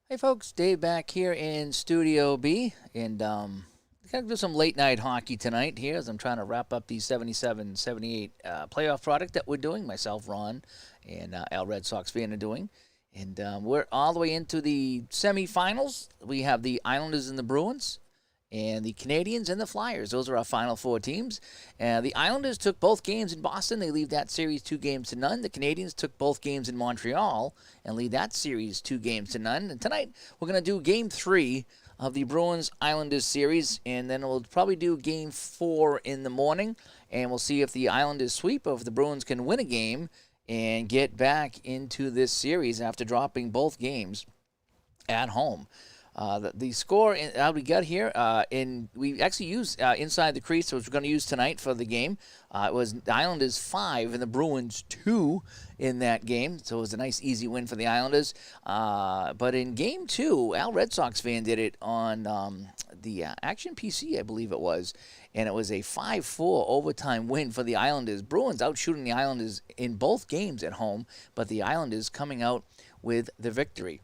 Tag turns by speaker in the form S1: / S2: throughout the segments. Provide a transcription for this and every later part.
S1: Hey folks, Dave back here in Studio B, and gonna do some late night hockey tonight here as I'm trying to wrap up the 77-78 playoff product that we're doing. Myself, Ron, and Al Red Sox fan are doing, and we're all the way into the semifinals. We have the Islanders and the Bruins, and the Canadians and the Flyers. Those are our final four teams. The Islanders took both games in Boston. They lead that series 2-0. The Canadians took both games in Montreal and lead that series 2-0. And tonight we're going to do game 3 of the Bruins Islanders series, and then we'll probably do game 4 in the morning, and we'll see if the Islanders sweep or if the Bruins can win a game and get back into this series after dropping both games at home. The score we got here, we actually used inside the crease, which we're going to use tonight for the game. It was the Islanders 5 and the Bruins 2 in that game, so it was a nice, easy win for the Islanders. But in game 2, Al Red Sox fan did it on the Action PC, I believe it was, and it was a 5-4 overtime win for the Islanders. Bruins outshooting the Islanders in both games at home, but the Islanders coming out with the victory.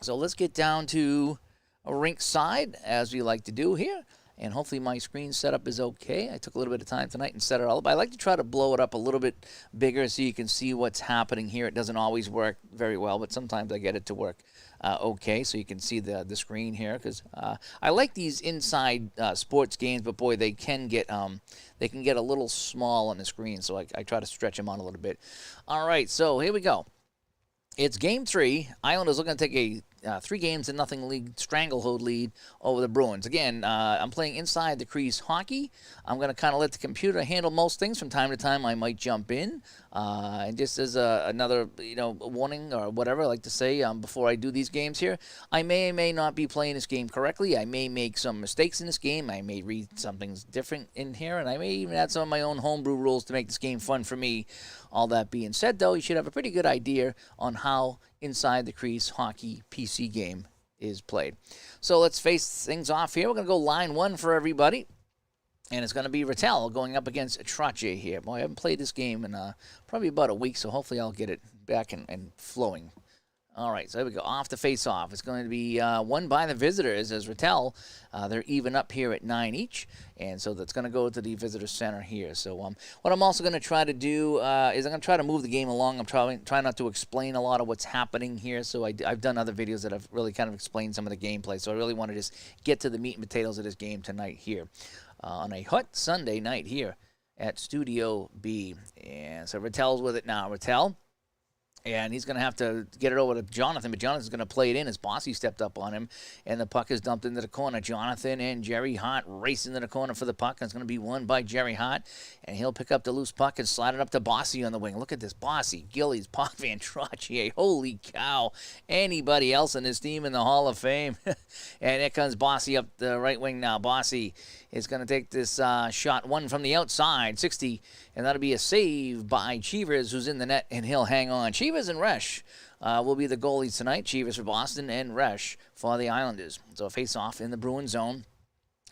S1: So let's get down to a rink side, as we like to do here. And hopefully my screen setup is okay. I took a little bit of time tonight and set it all up. I like to try to blow it up a little bit bigger so you can see what's happening here. It doesn't always work very well, but sometimes I get it to work okay, so you can see the screen here. Because I like these inside sports games, but boy, they can get a little small on the screen, so I try to stretch them out a little bit. All right, so here we go. It's game 3. Islanders looking to take a 3-0 lead, stranglehold lead over the Bruins. Again, I'm playing inside the crease hockey. I'm going to kind of let the computer handle most things. From time to time, I might jump in. And just as another warning or whatever I like to say before I do these games here, I may or may not be playing this game correctly. I may make some mistakes in this game. I may read something different in here, and I may even add some of my own homebrew rules to make this game fun for me. All that being said, though, you should have a pretty good idea on how inside the crease hockey PC game is played. So let's face things off here. We're going to go line 1 for everybody. And it's going to be Rattel going up against Trottier here. Boy, I haven't played this game in probably about a week, so hopefully I'll get it back and flowing. All right, so here we go. Off the face-off. It's going to be won by the visitors as Rattel. They're even up here at 9 each, and so that's going to go to the visitor center here. So what I'm also going to try to do is I'm going to try to move the game along. I'm trying not to explain a lot of what's happening here. So I've done other videos that have really kind of explained some of the gameplay. So I really want to just get to the meat and potatoes of this game tonight here on a hot Sunday night here at Studio B. And so Rattel's with it now. Rattel. And he's going to have to get it over to Jonathan, but Jonathan's going to play it in as Bossy stepped up on him, and the puck is dumped into the corner. Jonathan and Jerry Hart race into the corner for the puck, and it's going to be won by Jerry Hart, and he'll pick up the loose puck and slide it up to Bossy on the wing. Look at this, Bossy, Gillies, Potvin, Trottier, holy cow, anybody else in this team in the Hall of Fame. And here comes Bossy up the right wing now. Bossy is going to take this shot, one from the outside, 60, and that'll be a save by Cheevers, who's in the net, and he'll hang on. Cheevers and Resch will be the goalies tonight. Cheevers for Boston and Resch for the Islanders. So a face-off in the Bruins zone.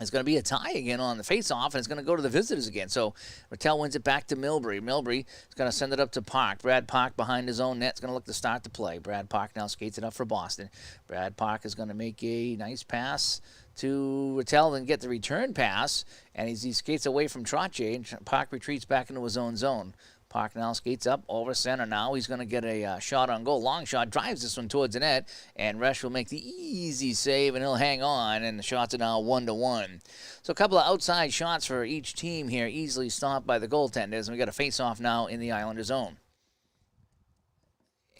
S1: It's going to be a tie again on the face-off, and it's going to go to the visitors again. So Rattel wins it back to Milbury. Milbury is going to send it up to Park. Brad Park behind his own net is going to look to start the play. Brad Park now skates it up for Boston. Brad Park is going to make a nice pass to Rattel and get the return pass, and he skates away from Trottier, and Park retreats back into his own zone. Park now skates up over center now. He's going to get a shot on goal. Long shot. Drives this one towards the net. And Resch will make the easy save, and he'll hang on. And the shots are now 1-1. So a couple of outside shots for each team here. Easily stopped by the goaltenders. And we got a face-off now in the Islander zone.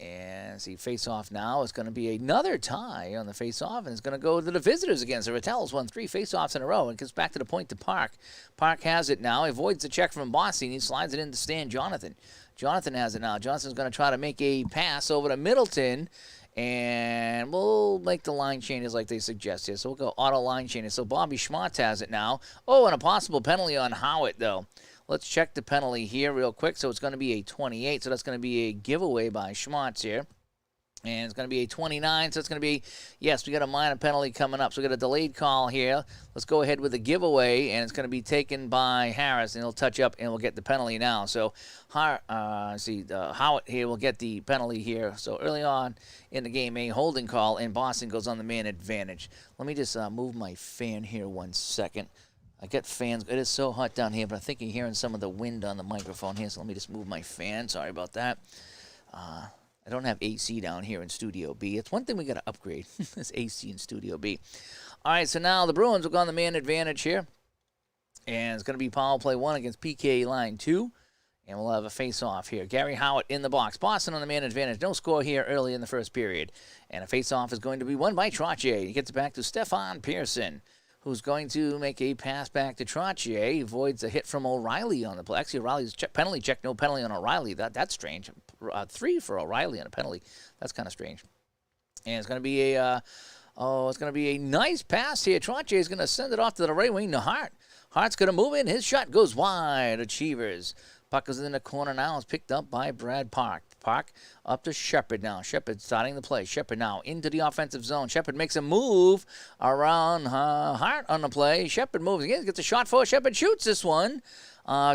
S1: And see, face-off now is going to be another tie on the face-off, and it's going to go to the visitors again. So Rattel's won 3 face-offs in a row and gets back to the point to Park. Park has it now. He avoids the check from Bossy, and he slides it in to Stan Jonathan. Jonathan has it now. Johnson's going to try to make a pass over to Middleton, and we'll make the line changes like they suggest here. So we'll go auto line changes. So Bobby Schmartz has it now. Oh, and a possible penalty on Howitt, though. Let's check the penalty here real quick. So it's going to be a 28. So that's going to be a giveaway by Schmartz here. And it's going to be a 29, so it's going to be, yes, we got a minor penalty coming up. So we got a delayed call here. Let's go ahead with the giveaway, and it's going to be taken by Harris, and he'll touch up, and we'll get the penalty now. So, Howard here will get the penalty here. So early on in the game, a holding call, and Boston goes on the man advantage. Let me just move my fan here 1 second. I got fans. It is so hot down here, but I think you're hearing some of the wind on the microphone here, so let me just move my fan. Sorry about that. I don't have AC down here in Studio B. It's one thing we got to upgrade. This AC in Studio B. All right, so now the Bruins will go on the man advantage here. And it's going to be power play 1 against PK line 2. And we'll have a face-off here. Gary Howard in the box. Boston on the man advantage. No score here early in the first period. And a face-off is going to be won by Trottier. He gets it back to Stefan Pearson, who's going to make a pass back to Trottier. He avoids a hit from O'Reilly on the play. Actually, O'Reilly's penalty check, no penalty on O'Reilly. That's strange. 3 for O'Reilly on a penalty. That's kind of strange. And it's going to be a nice pass here. Trottier is going to send it off to the right wing to Hart. Hart's going to move in. His shot goes wide. Achievers. Puck is in the corner now. It's picked up by Brad Park. Park up to Shepard now. Shepard starting the play. Shepard now into the offensive zone. Shepard makes a move around Hart on the play. Shepard moves again. Gets a shot for Shepard. Shoots this one.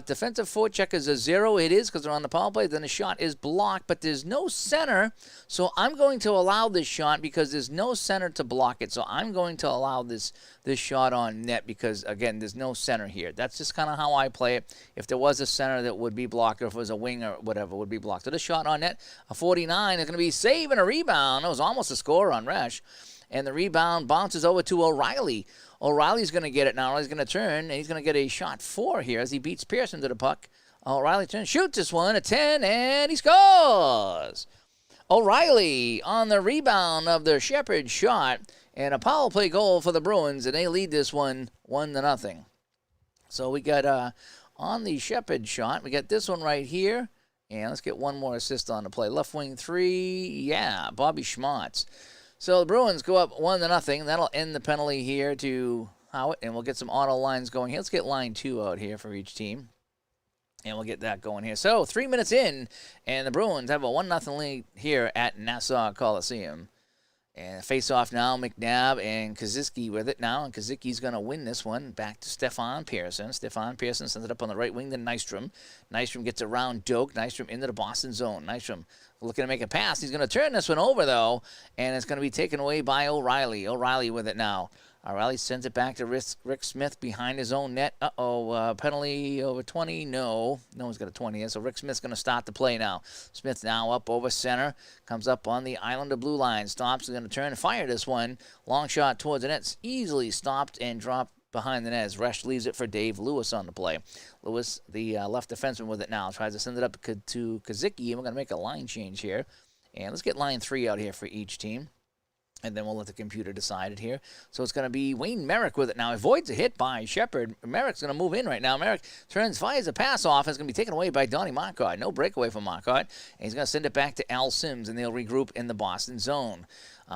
S1: Defensive forecheck is a 0. It is because they're on the power play. Then the shot is blocked, but there's no center. So I'm going to allow this shot because there's no center to block it. So I'm going to allow this shot on net because, again, there's no center here. That's just kind of how I play it. If there was a center that would be blocked, or if it was a wing or whatever, would be blocked. So the shot on net, a 49 is going to be save and a rebound. That was almost a score on Resch. And the rebound bounces over to O'Reilly. O'Reilly's going to get it now. He's going to turn, and he's going to get a shot 4 here as he beats Pearson to the puck. O'Reilly turns, shoots this one, a 10, and he scores. O'Reilly on the rebound of the Shepard shot, and a power play goal for the Bruins, and they lead this one 1-0. So we got on the Shepard shot, we got this one right here, and let's get one more assist on the play. Left wing 3, yeah, Bobby Schmartz. So the Bruins go up 1-0. That'll end the penalty here to Howard, and we'll get some auto lines going here. Let's get line 2 out here for each team, and we'll get that going here. So 3 minutes in, and the Bruins have a 1-0 lead here at Nassau Coliseum. And face-off now, McNabb and Kaczynski with it now, and Kaczynski's going to win this one back to Stefan Pearson. Stefan Pearson sends it up on the right wing to Nystrom. Nystrom gets around Doak. Nystrom into the Boston zone. Nystrom looking to make a pass. He's going to turn this one over, though, and it's going to be taken away by O'Reilly. O'Reilly with it now. O'Reilly sends it back to Rick Smith behind his own net. Penalty over 20. No one's got a 20 here, so Rick Smith's going to start the play now. Smith now up over center. Comes up on the Islander blue line. Stops. He's going to turn and fire this one. Long shot towards the net. It's easily stopped and dropped behind the net as Resch leaves it for Dave Lewis on the play. Lewis, the left defenseman with it now, tries to send it up to Kaczynski, and we're going to make a line change here. And let's get line 3 out here for each team. And then we'll let the computer decide it here. So it's going to be Wayne Merrick with it now. Avoids a hit by Shepard. Merrick's going to move in right now. Merrick fires a pass off. It's going to be taken away by Donnie Marcotte. No breakaway from Marcotte. And he's going to send it back to Al Sims, and they'll regroup in the Boston zone.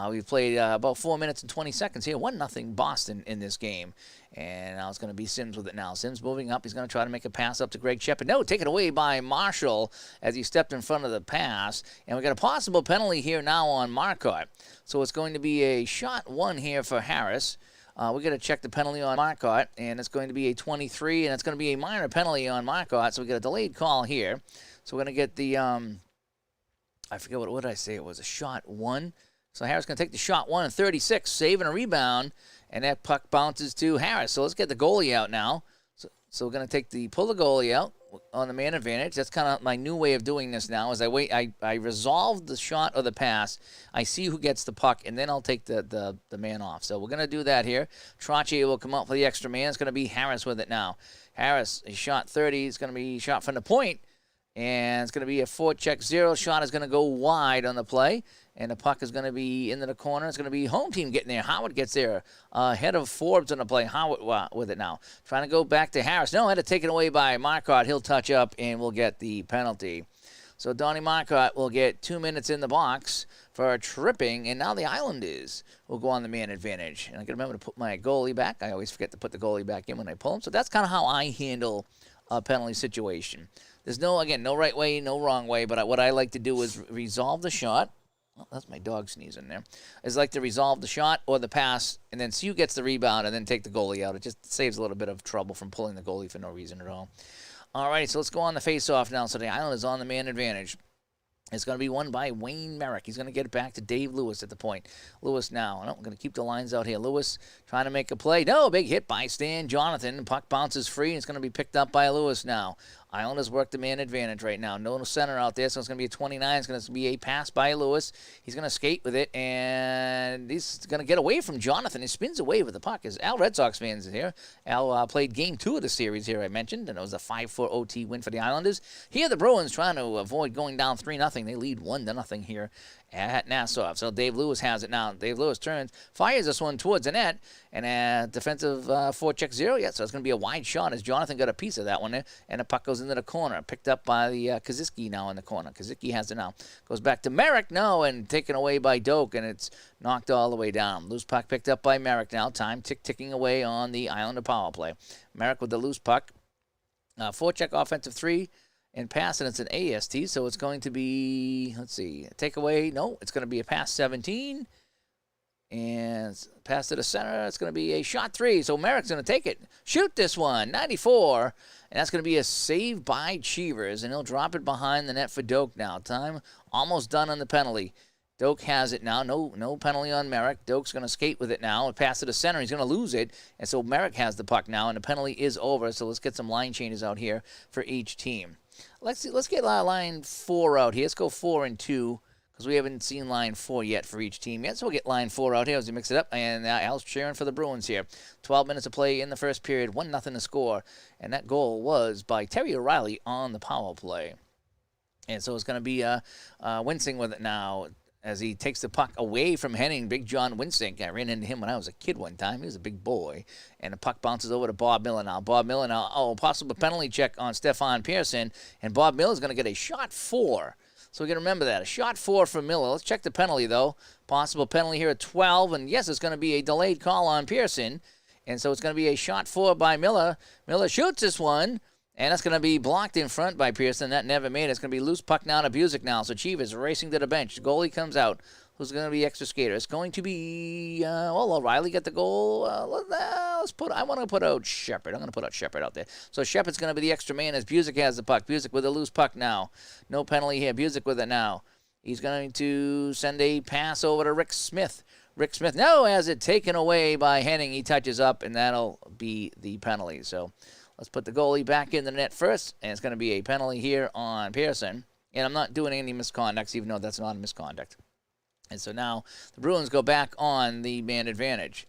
S1: We've played about 4 minutes and 20 seconds here. 1-0 Boston in this game. And now it's going to be Sims with it now. Sims moving up. He's going to try to make a pass up to Greg Shepard. No, taken away by Marshall as he stepped in front of the pass. And we got a possible penalty here now on Marcotte. So it's going to be a shot 1 here for Harris. We're going to check the penalty on Marcotte, and it's going to be a 23, and it's going to be a minor penalty on Marcotte. So we got a delayed call here. So we're going to get the, I forget what did I say? It was a shot 1. So Harris going to take the shot 1 and 36, saving a rebound, and that puck bounces to Harris. So let's get the goalie out now. So we're going to pull the goalie out on the man advantage. That's kind of my new way of doing this now. Is I resolve the shot or the pass. I see who gets the puck, and then I'll take the man off. So we're going to do that here. Trottier will come up for the extra man. It's going to be Harris with it now. Harris, he shot 30. It's going to be shot from the point, and it's going to be a forecheck 0. Shot is going to go wide on the play. And the puck is going to be into the corner. It's going to be home team getting there. Howard gets there ahead of Forbes on the play. Howard with it now. Trying to go back to Harris. No, had to take it away by Marcotte. He'll touch up and we'll get the penalty. So Donnie Marcotte will get 2 minutes in the box for tripping. And now the Islanders will go on the man advantage. And I got to remember to put my goalie back. I always forget to put the goalie back in when I pull him. So that's kind of how I handle a penalty situation. There's no right way, no wrong way. But what I like to do is resolve the shot. well, that's my dog sneezing there, is like to resolve the shot or the pass, and then Sue gets the rebound and then take the goalie out. It just saves a little bit of trouble from pulling the goalie for no reason at all. All right, so let's go on the face-off now. So the Islanders on the man advantage. It's going to be won by Wayne Merrick. He's going to get it back to Dave Lewis at the point. Lewis now. No, I'm going to keep the lines out here. Lewis trying to make a play. No, big hit by Stan Jonathan. Puck bounces free, and it's going to be picked up by Lewis now. Islanders work the man advantage right now. No center out there, so it's going to be a 29. It's going to be a pass by Lewis. He's going to skate with it, and he's going to get away from Jonathan. He spins away with the puck. As Al Red Sox fans here, Al played Game 2 of the series here, I mentioned, and it was a 5-4 OT win for the Islanders. Here the Bruins trying to avoid going down 3-0. They lead 1-0 here at Nassau. So Dave Lewis has it now. Dave Lewis turns, fires this one towards the net, and a defensive forecheck 0. Yeah, so it's going to be a wide shot as Jonathan got a piece of that one there, and the puck goes into the corner. Picked up by the Kaczynski now in the corner. Kaczynski has it now. Goes back to Merrick, no, and taken away by Doak, and it's knocked all the way down. Loose puck picked up by Merrick now. Time ticking away on the Islander power play. Merrick with the loose puck. Forecheck offensive 3. And pass, and it's an AST, so it's going to be, let's see, takeaway. No, it's going to be a pass 17. And pass to the center. It's going to be a shot 3. So Merrick's going to take it. Shoot this one, 94. And that's going to be a save by Cheevers. And he'll drop it behind the net for Doak now. Time almost done on the penalty. Doak has it now. No penalty on Merrick. Doak's going to skate with it now and pass to the center. He's going to lose it. And so Merrick has the puck now, and the penalty is over. So let's get some line changes out here for each team. Let's get line 4 out here. Let's go 4 and 2 because we haven't seen line 4 yet for each team yet. So we'll get line 4 out here as we mix it up. And Al's cheering for the Bruins here. 12 minutes of play in the first period, 1-0 to score. And that goal was by Terry O'Reilly on the power play. And so it's going to be Winsing with it now as he takes the puck away from Henning. Big John Winsink. I ran into him when I was a kid one time. He was a big boy. And the puck bounces over to Bob Miller now. Bob Miller now, possible penalty check on Stefan Pearson. And Bob Miller's going to get a shot 4. So we got to remember that. A shot 4 for Miller. Let's check the penalty, though. Possible penalty here at 12. And, yes, it's going to be a delayed call on Pearson. And so it's going to be a shot 4 by Miller. Miller shoots this one. And that's going to be blocked in front by Pearson. That never made it. It's going to be loose puck now to Busick now. So Chivas racing to the bench. The goalie comes out. Who's going to be extra skater? It's going to be, O'Reilly get the goal. I want to put out Shepard. I'm going to put out Shepard out there. So Shepard's going to be the extra man as Busick has the puck. Busick with a loose puck now. No penalty here. Busick with it now. He's going to send a pass over to Rick Smith. Rick Smith now has it taken away by Henning. He touches up, and that'll be the penalty. So let's put the goalie back in the net first, and it's going to be a penalty here on Pearson. And I'm not doing any misconducts, even though that's not a misconduct. And so now the Bruins go back on the man advantage.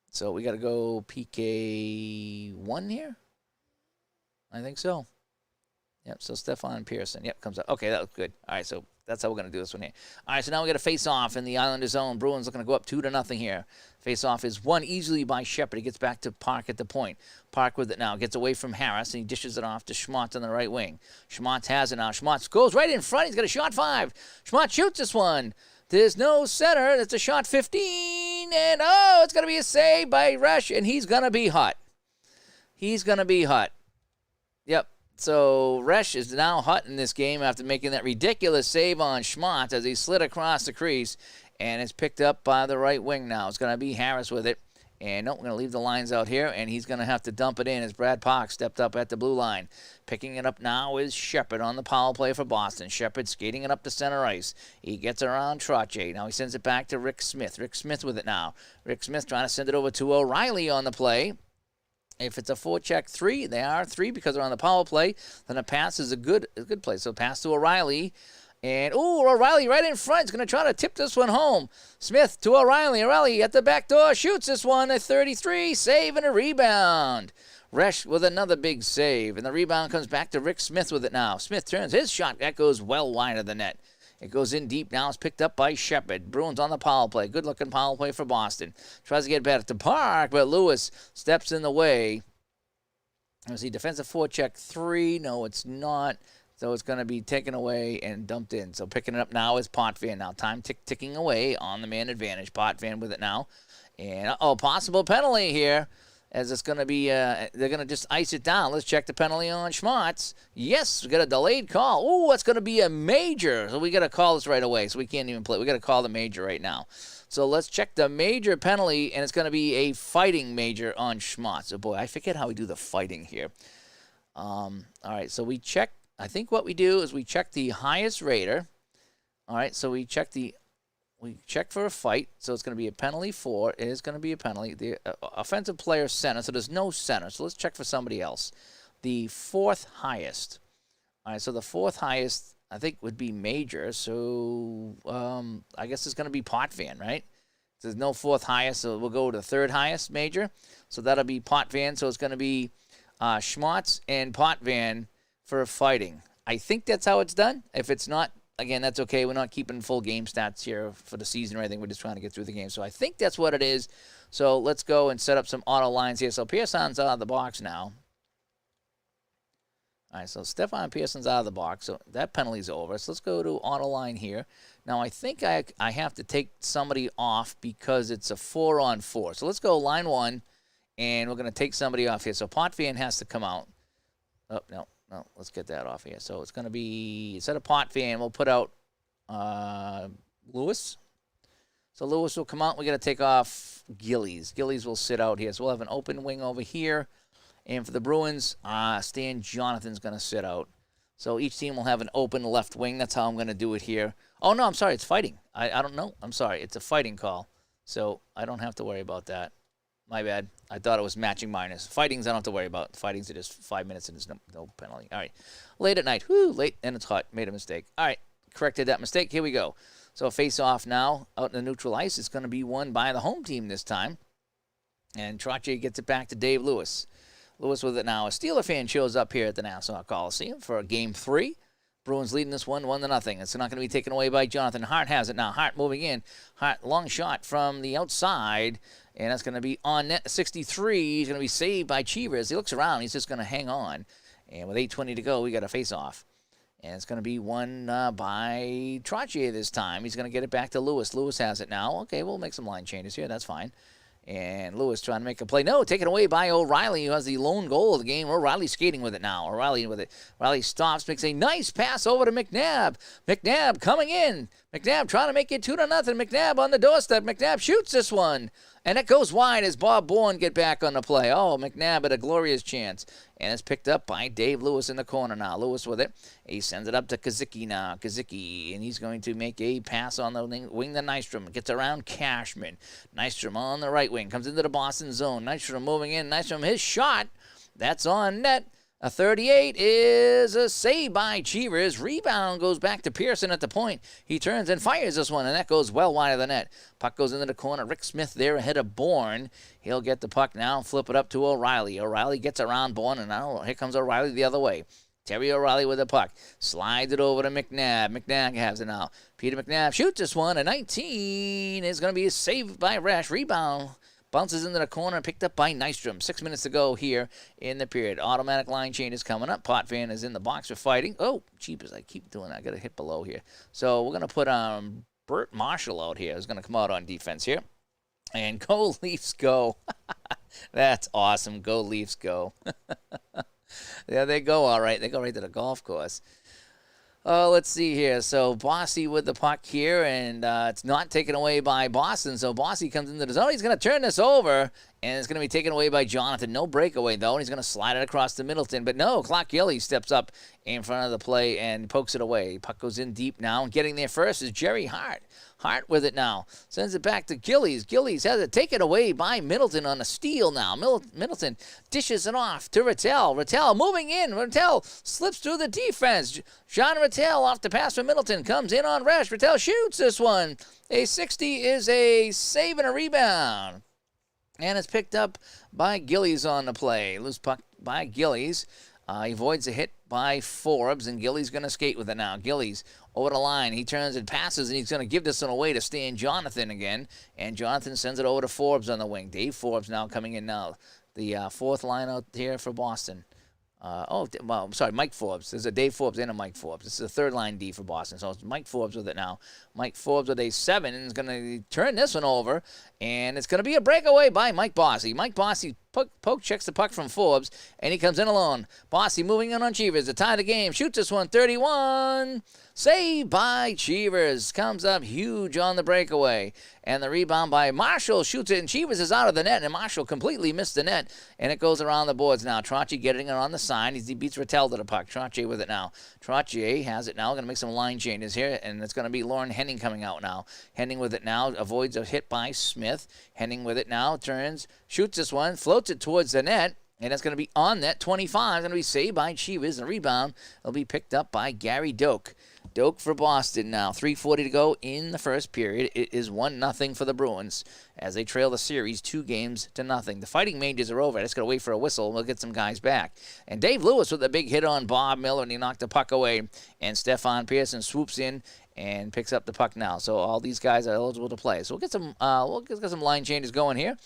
S1: So we got to go PK1 here? I think so. Yep, so Stefan Pearson. Yep, comes up. Okay, that looks good. All right, so that's how we're going to do this one here. All right, so now we got a face-off in the Islanders' zone. Bruins looking to go up 2-0 here. Face-off is won easily by Shepard. He gets back to Park at the point. Park with it now. Gets away from Harris, and he dishes it off to Schmotz on the right wing. Schmotz has it now. Schmotz goes right in front. He's got a shot 5. Schmotz shoots this one. There's no center. It's a shot 15, and it's going to be a save by Rush, and he's going to be hot. He's going to be hot. Yep. So Resch is now hot in this game after making that ridiculous save on Schmotz as he slid across the crease, and it's picked up by the right wing now. It's going to be Harris with it. And we're going to leave the lines out here, and he's going to have to dump it in as Brad Park stepped up at the blue line. Picking it up now is Shepard on the power play for Boston. Shepard skating it up to center ice. He gets around Trottier. Now he sends it back to Rick Smith. Rick Smith with it now. Rick Smith trying to send it over to O'Reilly on the play. If it's a forecheck 3, they are 3 because they're on the power play, then a pass is a good play. So pass to O'Reilly. And, O'Reilly right in front. He's going to try to tip this one home. Smith to O'Reilly. O'Reilly at the back door shoots this one at 33. Save and a rebound. Resch with another big save. And the rebound comes back to Rick Smith with it now. Smith turns his shot. That goes well wide of the net. It goes in deep now. It's picked up by Shepard. Bruins on the power play. Good-looking power play for Boston. Tries to get better to Park, but Lewis steps in the way. Let's see, defensive forecheck 3. No, it's not. So it's going to be taken away and dumped in. So picking it up now is Potvin. Now time ticking away on the man advantage. Potvin with it now. And, possible penalty here. as it's going to be, they're going to just ice it down. Let's check the penalty on Schmatz. Yes, we got a delayed call. Ooh, that's going to be a major. So we got to call this right away, so we can't even play. We got to call the major right now. So let's check the major penalty, and it's going to be a fighting major on Schmatz. Oh, boy, I forget how we do the fighting here. All right, so we check. I think what we do is we check the highest rater. All right, so we check for a fight, so it's going to be a penalty 4. It is going to be a penalty. The offensive player center, so there's no center. So let's check for somebody else. The 4th highest. All right, so the 4th highest, I think, would be major. So I guess it's going to be Potvin, right? There's no 4th highest, so we'll go to the 3rd highest major. So that'll be Potvin. So it's going to be Schmatz and Potvin for fighting. I think that's how it's done. If it's not, again, that's okay. We're not keeping full game stats here for the season or anything. We're just trying to get through the game. So I think that's what it is. So let's go and set up some auto lines here. So Pearson's out of the box now. All right, so Stefan Pearson's out of the box. So that penalty's over. So let's go to auto line here. Now I think I have to take somebody off because it's a 4-on-4. So let's go line 1, and we're going to take somebody off here. So Potvin has to come out. Oh, no, let's get that off here. So it's going to be, instead of Potvin, we'll put out Lewis. So Lewis will come out. We got to take off Gillies. Gillies will sit out here. So we'll have an open wing over here. And for the Bruins, Stan Jonathan's going to sit out. So each team will have an open left wing. That's how I'm going to do it here. Oh, no, I'm sorry. It's fighting. I don't know. I'm sorry. It's a fighting call. So I don't have to worry about that. My bad. I thought it was matching minus. Fightings I don't have to worry about. Fightings are just 5 minutes and there's no penalty. All right. Late at night. Whoo, late and it's hot. Made a mistake. All right. Corrected that mistake. Here we go. So face-off now out in the neutral ice. It's going to be won by the home team this time. And Trottier gets it back to Dave Lewis. Lewis with it now. A Steeler fan shows up here at the Nassau Coliseum for Game 3. Bruins leading this one 1-0. It's not going to be taken away by Jonathan. Hart has it now. Hart moving in. Hart, long shot from the outside. And that's going to be on net 63. He's going to be saved by Cheevers. He looks around. He's just going to hang on. And with 8:20 to go, we got a face-off. And it's going to be won by Trottier this time. He's going to get it back to Lewis. Lewis has it now. Okay, we'll make some line changes here. That's fine. And Lewis trying to make a play. No, taken away by O'Reilly, who has the lone goal of the game. O'Reilly skating with it now. O'Reilly with it. O'Reilly stops, makes a nice pass over to McNabb. McNabb coming in. McNabb trying to make it 2-0. McNabb on the doorstep. McNabb shoots this one. And it goes wide as Bob Bourne get back on the play. Oh, McNabb had a glorious chance. And it's picked up by Dave Lewis in the corner now. Lewis with it. He sends it up to Kazicki now. Kazicki, and he's going to make a pass on the wing to Nystrom. Gets around Cashman. Nystrom on the right wing. Comes into the Boston zone. Nystrom moving in. Nystrom, his shot. That's on net. A 38 is a save by Cheevers. Rebound goes back to Pearson at the point. He turns and fires this one, and that goes well wide of the net. Puck goes into the corner. Rick Smith there ahead of Bourne. He'll get the puck now and flip it up to O'Reilly. O'Reilly gets around Bourne, and now here comes O'Reilly the other way. Terry O'Reilly with the puck. Slides it over to McNabb. McNabb has it now. Peter McNabb shoots this one, and 19 is going to be saved by Rash. Rebound. Bounces into the corner, picked up by Nystrom. 6 minutes to go here in the period. Automatic line change is coming up. Potvin is in the box for fighting. Oh, cheapers, I keep doing that. I got to hit below here. So we're going to put Bert Marshall out here. He's going to come out on defense here. And go Leafs go. That's awesome. Go Leafs go. Yeah, they go all right. They go right to the golf course. Let's see here. So Bossy with the puck here, and it's not taken away by Boston. So Bossy comes into the zone. He's going to turn this over, and it's going to be taken away by Jonathan. No breakaway, though, and he's going to slide it across to Middleton. But no, Clark Gillies steps up in front of the play and pokes it away. Puck goes in deep now, and getting there first is Jerry Hart. Hart with it now. Sends it back to Gillies. Gillies has it taken away by Middleton on a steal now. Middleton dishes it off to Rattel. Rattel moving in. Rattel slips through the defense. Jean Rattel off the pass from Middleton. Comes in on Rash. Rattel shoots this one. A 60 is a save and a rebound. And it's picked up by Gillies on the play. Loose puck by Gillies. He avoids a hit by Forbes, and Gillies going to skate with it now. Gillies over the line. He turns and passes, and he's going to give this one away to Stan Jonathan again. And Jonathan sends it over to Forbes on the wing. Dave Forbes now coming in now. The fourth line out here for Boston. Mike Forbes. There's a Dave Forbes and a Mike Forbes. This is the third line D for Boston. So it's Mike Forbes with it now. Mike Forbes with a 7 and is going to turn this one over. And it's going to be a breakaway by Mike Bossy. Mike Bossy Poke checks the puck from Forbes, and he comes in alone. Bossy moving in on Cheevers to tie the game. Shoots this one, 31. Saved by Cheevers. Comes up huge on the breakaway. And the rebound by Marshall shoots it, and Cheevers is out of the net, and Marshall completely missed the net, and it goes around the boards now. Trottier getting it on the side. He beats Rattel to the puck. Trottier with it now. Trottier has it now. Going to make some line changes here, and it's going to be Lauren Henning coming out now. Henning with it now. Avoids a hit by Smith. Henning with it now. Turns. Shoots this one. Floats it towards the net. And it's going to be on net. 25. Going to be saved by Cheevers. The rebound will be picked up by Gary Doak. Doak for Boston now. 3:40 to go in the first period. It is 1-0 for the Bruins as they trail the series 2-0. The fighting majors are over. I just got to wait for a whistle. We'll get some guys back. And Dave Lewis with a big hit on Bob Miller, and he knocked the puck away. And Stefan Pearson swoops in and picks up the puck now. So all these guys are eligible to play. So we'll get some line changes going here,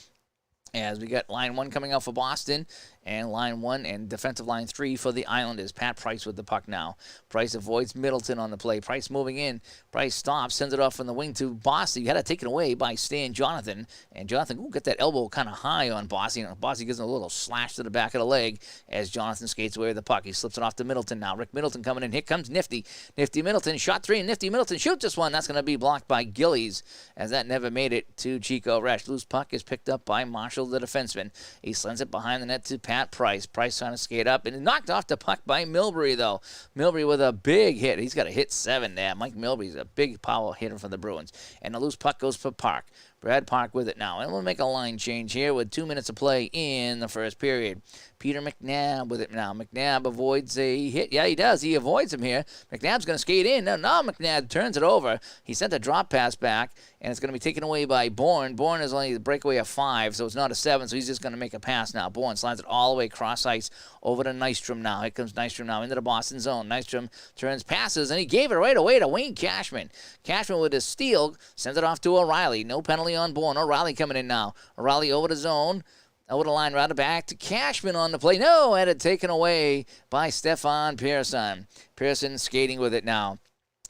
S1: as we got line 1 coming out for Boston, and line 1 and defensive line 3 for the Islanders. Pat Price with the puck now. Price avoids Middleton on the play. Price moving in. Price stops, sends it off from the wing to Bossy. He had it taken away by Stan Jonathan. And Jonathan get that elbow kind of high on Bossy. And Bossy gives him a little slash to the back of the leg as Jonathan skates away with the puck. He slips it off to Middleton now. Rick Middleton coming in. Here comes Nifty. Nifty Middleton, shot 3, and Nifty Middleton shoots this one. That's going to be blocked by Gillies, as that never made it to Chico Resch. Loose puck is picked up by Marshall, the defenseman. He sends it behind the net to Pat Price. Price trying to skate up, and knocked off the puck by Milbury, though. Milbury with a big hit. He's got a hit 7 there. Mike Milbury's a big power hitter for the Bruins. And the loose puck goes for Park. Brad Park with it now. And we'll make a line change here with 2 minutes of play in the first period. Peter McNabb with it now. McNabb avoids a hit. Yeah, he does. He avoids him here. McNabb's going to skate in. No, McNabb turns it over. He sent a drop pass back, and it's going to be taken away by Bourne. Bourne is only the breakaway of 5, so it's not a 7, so he's just going to make a pass now. Bourne slides it all the way across ice over to Nystrom now. Here comes Nystrom now into the Boston zone. Nystrom turns, passes, and he gave it right away to Wayne Cashman. Cashman with his steal sends it off to O'Reilly. No penalty on Bourne. O'Reilly coming in now. O'Reilly over the zone. Over the line, rather back to Cashman on the play. No, had it taken away by Stefan Pearson. Pearson skating with it now.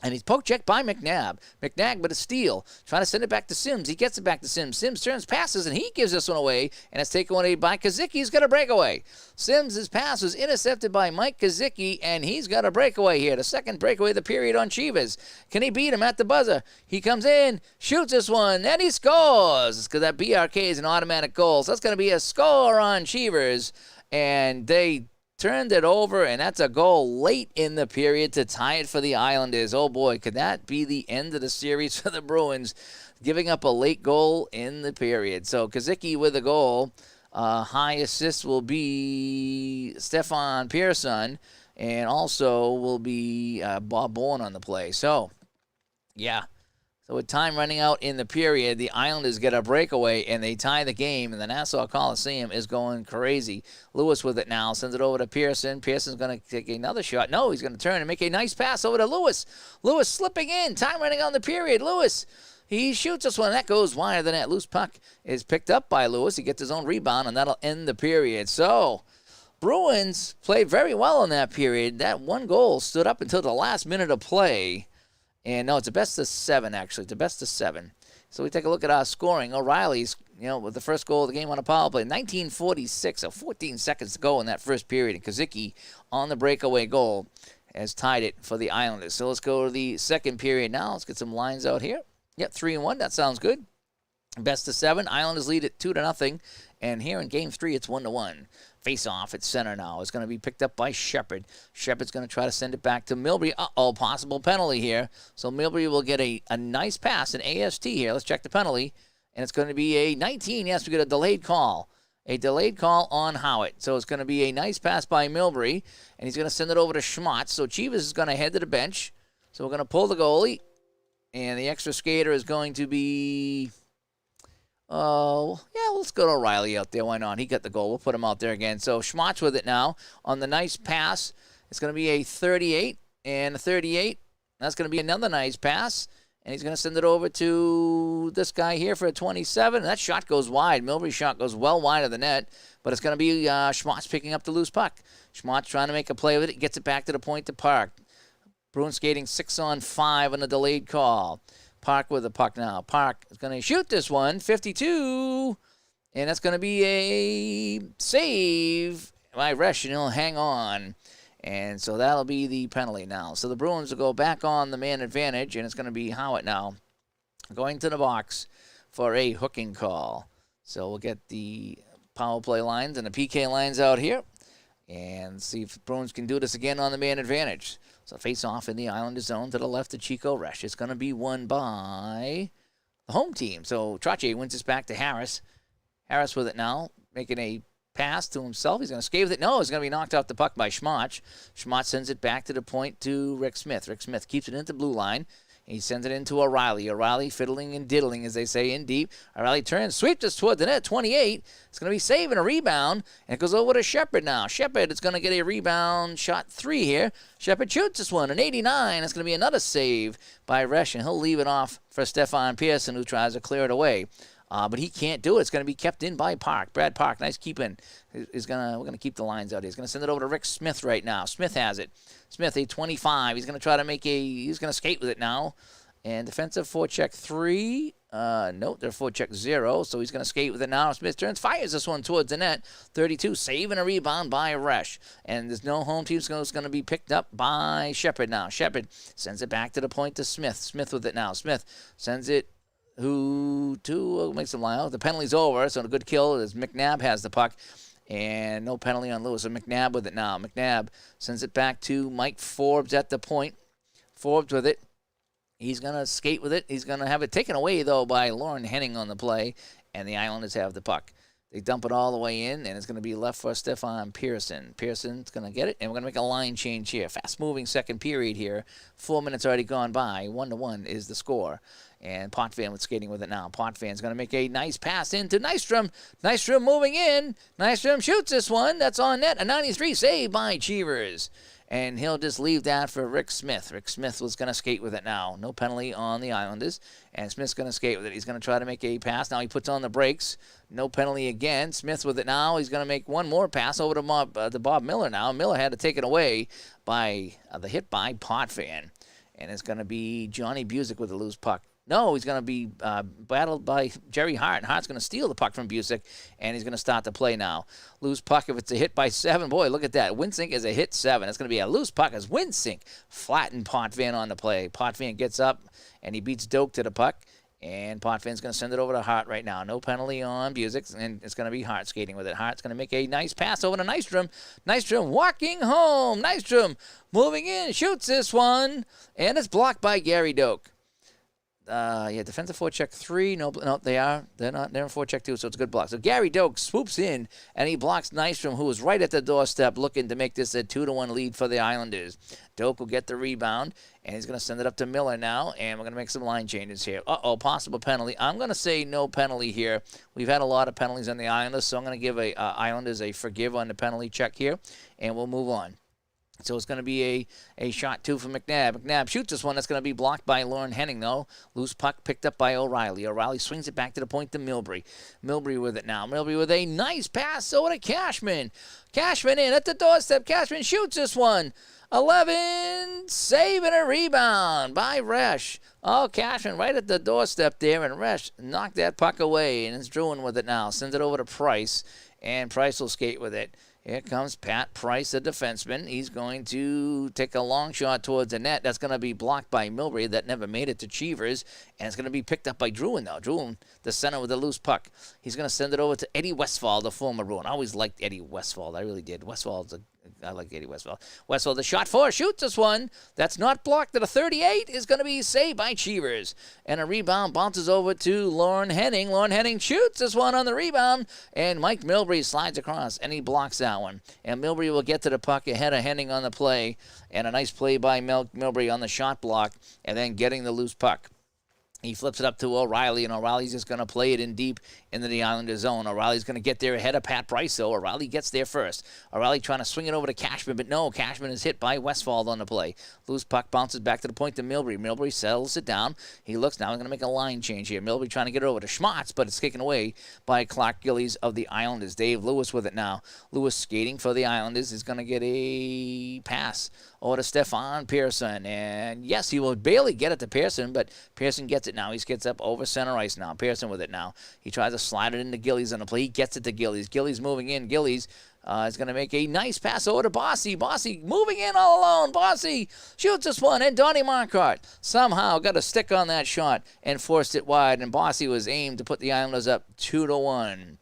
S1: And he's poke checked by McNabb. McNabb with a steal. Trying to send it back to Sims. He gets it back to Sims. Sims turns, passes, and he gives this one away. And it's taken away by Kazicki. He's got a breakaway. Sims' pass was intercepted by Mike Kazicki, and he's got a breakaway here. The second breakaway of the period on Chivas. Can he beat him at the buzzer? He comes in, shoots this one, and he scores. Because that BRK is an automatic goal. So that's going to be a score on Chivas. And they turned it over, and that's a goal late in the period to tie it for the Islanders. Oh, boy, could that be the end of the series for the Bruins, giving up a late goal in the period. So Kazicki with a goal. High assist will be Stefan Pearson, and also will be Bob Bourne on the play. So, yeah. So with time running out in the period, the Islanders get a breakaway, and they tie the game, and the Nassau Coliseum is going crazy. Lewis with it now, sends it over to Pearson. Pearson's going to take another shot. No, he's going to turn and make a nice pass over to Lewis. Lewis slipping in. Time running out in the period. Lewis, he shoots this one. That goes wide of the net. Loose puck is picked up by Lewis. He gets his own rebound, and that'll end the period. So Bruins played very well in that period. That one goal stood up until the last minute of play. And no, it's a best of 7, actually. It's a best of 7. So we take a look at our scoring. O'Reilly's, with the first goal of the game on a power play. 19:46, so 14 seconds to go in that first period. And Kazicki on the breakaway goal has tied it for the Islanders. So let's go to the second period now. Let's get some lines out here. Yep, 3-1. That sounds good. Best of 7. Islanders lead it 2-0. And here in Game 3, it's 1-1. Face-off at center now. It's going to be picked up by Shepard. Shepard's going to try to send it back to Milbury. Uh-oh, possible penalty here. So Milbury will get a nice pass, an AST here. Let's check the penalty. And it's going to be a 19. Yes, we get a delayed call. A delayed call on Howitt. So it's going to be a nice pass by Milbury. And he's going to send it over to Schmatz. So Chivas is going to head to the bench. So we're going to pull the goalie. And the extra skater is going to be... Oh, yeah, let's go to O'Reilly out there. Why not? He got the goal. We'll put him out there again. So Schmatz with it now on the nice pass. It's going to be a 38 and a 38. That's going to be another nice pass. And he's going to send it over to this guy here for a 27. That shot goes wide. Milbury's shot goes well wide of the net. But it's going to be Schmatz picking up the loose puck. Schmatz trying to make a play with it. Gets it back to the point to Park. Bruins skating 6-on-5 on a delayed call. Park with the puck now. Park is going to shoot this one. 52. And that's going to be a save by Resch, and he'll hang on. And so that'll be the penalty now. So the Bruins will go back on the man advantage, and it's going to be Howitt now going to the box for a hooking call. So we'll get the power play lines and the PK lines out here and see if the Bruins can do this again on the man advantage. So face off in the Islander zone to the left of Chico Resch. It's going to be won by the home team. So Trottier wins this back to Harris. Harris with it now, making a pass to himself. He's going to skate with it. No, he's going to be knocked off the puck by Schmach. Schmach sends it back to the point to Rick Smith. Rick Smith keeps it into blue line. He sends it into O'Reilly. O'Reilly fiddling and diddling, as they say, in deep. O'Reilly turns, sweeps this toward the net, 28. It's going to be saving a rebound, and it goes over to Shepard now. Shepard is going to get a rebound, shot 3 here. Shepard shoots this one, an 89. It's going to be another save by Resch, and he'll leave it off for Stefan Pearson, who tries to clear it away. But he can't do it. It's going to be kept in by Park. Brad Park, nice keeping. We're going to keep the lines out here. He's going to send it over to Rick Smith right now. Smith has it. Smith, a 25. He's going to try to he's going to skate with it now. And defensive forecheck 3. Nope, they're forecheck 0. So he's going to skate with it now. Smith turns, fires this one towards the net. 32, saving a rebound by Resch. And there's no home team that's going to be picked up by Shepard now. Shepard sends it back to the point to Smith. Smith with it now. Smith sends it makes him line out. The penalty's over, so a good kill as McNabb has the puck. And no penalty on Lewis. So McNabb with it now. McNabb sends it back to Mike Forbes at the point. Forbes with it. He's going to skate with it. He's going to have it taken away, though, by Lauren Henning on the play. And the Islanders have the puck. They dump it all the way in, and it's going to be left for Stefan Pearson. Pearson's going to get it, and we're going to make a line change here. Fast-moving second period here. 4 minutes already gone by. 1-1 is the score. And Potvin with skating with it now. Potvin's going to make a nice pass into Nystrom. Nystrom moving in. Nystrom shoots this one. That's on net. A 93 save by Cheevers. And he'll just leave that for Rick Smith. Rick Smith was going to skate with it now. No penalty on the Islanders. And Smith's going to skate with it. He's going to try to make a pass. Now he puts on the brakes. No penalty again. Smith with it now. He's going to make one more pass over to Bob Miller now. Miller had to take it away by the hit by Potvin. And it's going to be Johnny Busick with the loose puck. No, he's going to be battled by Jerry Hart. And Hart's going to steal the puck from Busick, and he's going to start the play now. Loose puck if it's a hit by 7. Boy, look at that. Winsink is a hit 7. It's going to be a loose puck as Winsink flattened Potvin on the play. Potvin gets up, and he beats Doak to the puck. And Potvin's going to send it over to Hart right now. No penalty on Busick, and it's going to be Hart skating with it. Hart's going to make a nice pass over to Nystrom. Nystrom walking home. Nystrom moving in, shoots this one, and it's blocked by Gary Doak. Defensive forecheck 3. No, they are. They're not. They're in forecheck 2, so it's a good block. So Gary Doak swoops in, and he blocks Nystrom, who was right at the doorstep looking to make this a 2-1 lead for the Islanders. Doak will get the rebound, and he's going to send it up to Miller now, and we're going to make some line changes here. Possible penalty. I'm going to say no penalty here. We've had a lot of penalties on the Islanders, so I'm going to give Islanders a forgive on the penalty check here, and we'll move on. So it's going to be a shot 2 for McNabb. McNabb shoots this one. That's going to be blocked by Lauren Henning, though. Loose puck picked up by O'Reilly. O'Reilly swings it back to the point to Milbury. Milbury with it now. Milbury with a nice pass over to Cashman. Cashman in at the doorstep. Cashman shoots this one. 11, saving a rebound by Resch. Oh, Cashman right at the doorstep there, and Resch knocked that puck away, and it's Druin with it now. Sends it over to Price, and Price will skate with it. Here comes Pat Price, the defenseman. He's going to take a long shot towards the net. That's going to be blocked by Milbury. That never made it to Cheevers. And it's going to be picked up by Druin now. Druin, the center with the loose puck. He's going to send it over to Eddie Westfall, the former Bruin. I always liked Eddie Westfall. I really did. I like Eddie Westfall. Westfall, the shot 4, shoots this one. That's not blocked at a 38. Is going to be saved by Cheevers. And a rebound bounces over to Lauren Henning. Lauren Henning shoots this one on the rebound. And Mike Milbury slides across, and he blocks that one. And Milbury will get to the puck ahead of Henning on the play. And a nice play by Milbury on the shot block, and then getting the loose puck. He flips it up to O'Reilly, and O'Reilly's just going to play it in deep into the Islander zone. O'Reilly's going to get there ahead of Pat Price, though. O'Reilly gets there first. O'Reilly trying to swing it over to Cashman, but no, Cashman is hit by Westfall on the play. Loose puck bounces back to the point to Milbury. Milbury settles it down. He looks now. He's going to make a line change here. Milbury trying to get it over to Schmatz, but it's taken away by Clark Gillies of the Islanders. Dave Lewis with it now. Lewis skating for the Islanders is going to get a pass over to Stefan Pearson. And yes, he will barely get it to Pearson, but Pearson gets it it now. He gets up over center ice now. Pearson with it now. He tries to slide it into Gillies on the play. He gets it to Gillies. Gillies moving in. Gillies is going to make a nice pass over to Bossy. Bossy moving in all alone. Bossy shoots this one, and Donnie Marquardt somehow got a stick on that shot and forced it wide, and Bossy was aimed to put the Islanders up 2-1.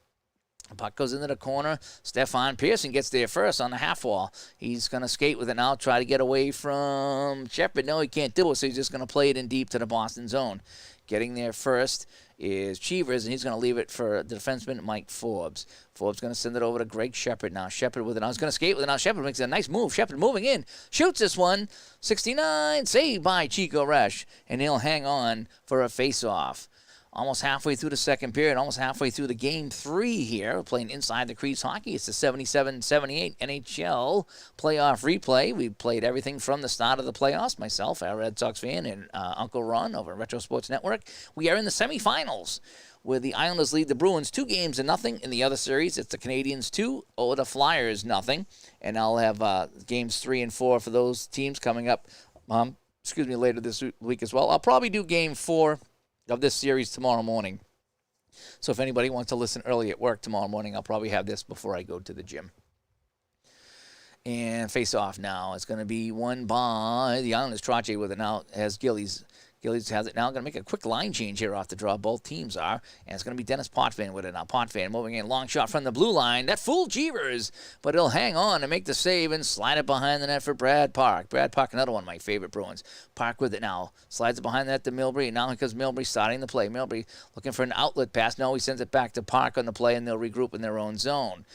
S1: Puck goes into the corner. Stefan Pearson gets there first on the half wall. He's going to skate with it now, try to get away from Shepard. No, he can't do it, so he's just going to play it in deep to the Boston zone. Getting there first is Cheevers, and he's going to leave it for the defenseman, Mike Forbes. Forbes going to send it over to Greg Shepard now. Shepard with it now. He's going to skate with it now. Shepard makes a nice move. Shepard moving in. Shoots this one. 69. Saved by Chico Resch, and he'll hang on for a face-off. Almost halfway through the second period, almost halfway through the game 3 here. We're playing inside the crease hockey. It's the 77-78 NHL playoff replay. We played everything from the start of the playoffs. Myself, our Red Sox fan, and Uncle Ron over at Retro Sports Network. We are in the semifinals, where the Islanders lead the Bruins 2-0. In the other series, it's the Canadiens 2 over the Flyers 0. And I'll have games 3 and 4 for those teams coming up later this week as well. I'll probably do game 4 of this series tomorrow morning. So if anybody wants to listen early at work tomorrow morning, I'll probably have this before I go to the gym. And face off now. It's going to be won by the Islanders. Trottier with it now has Gillies. Gillies has it now. Going to make a quick line change here off the draw. Both teams are. And it's going to be Dennis Potvin with it now. Potvin moving in. Long shot from the blue line. That fooled Cheevers. But he'll hang on and make the save and slide it behind the net for Brad Park. Brad Park, another one of my favorite Bruins. Park with it now. Slides it behind the net to Milbury. And now because Milbury starting the play. Milbury looking for an outlet pass. No, he sends it back to Park on the play, and they'll regroup in their own zone.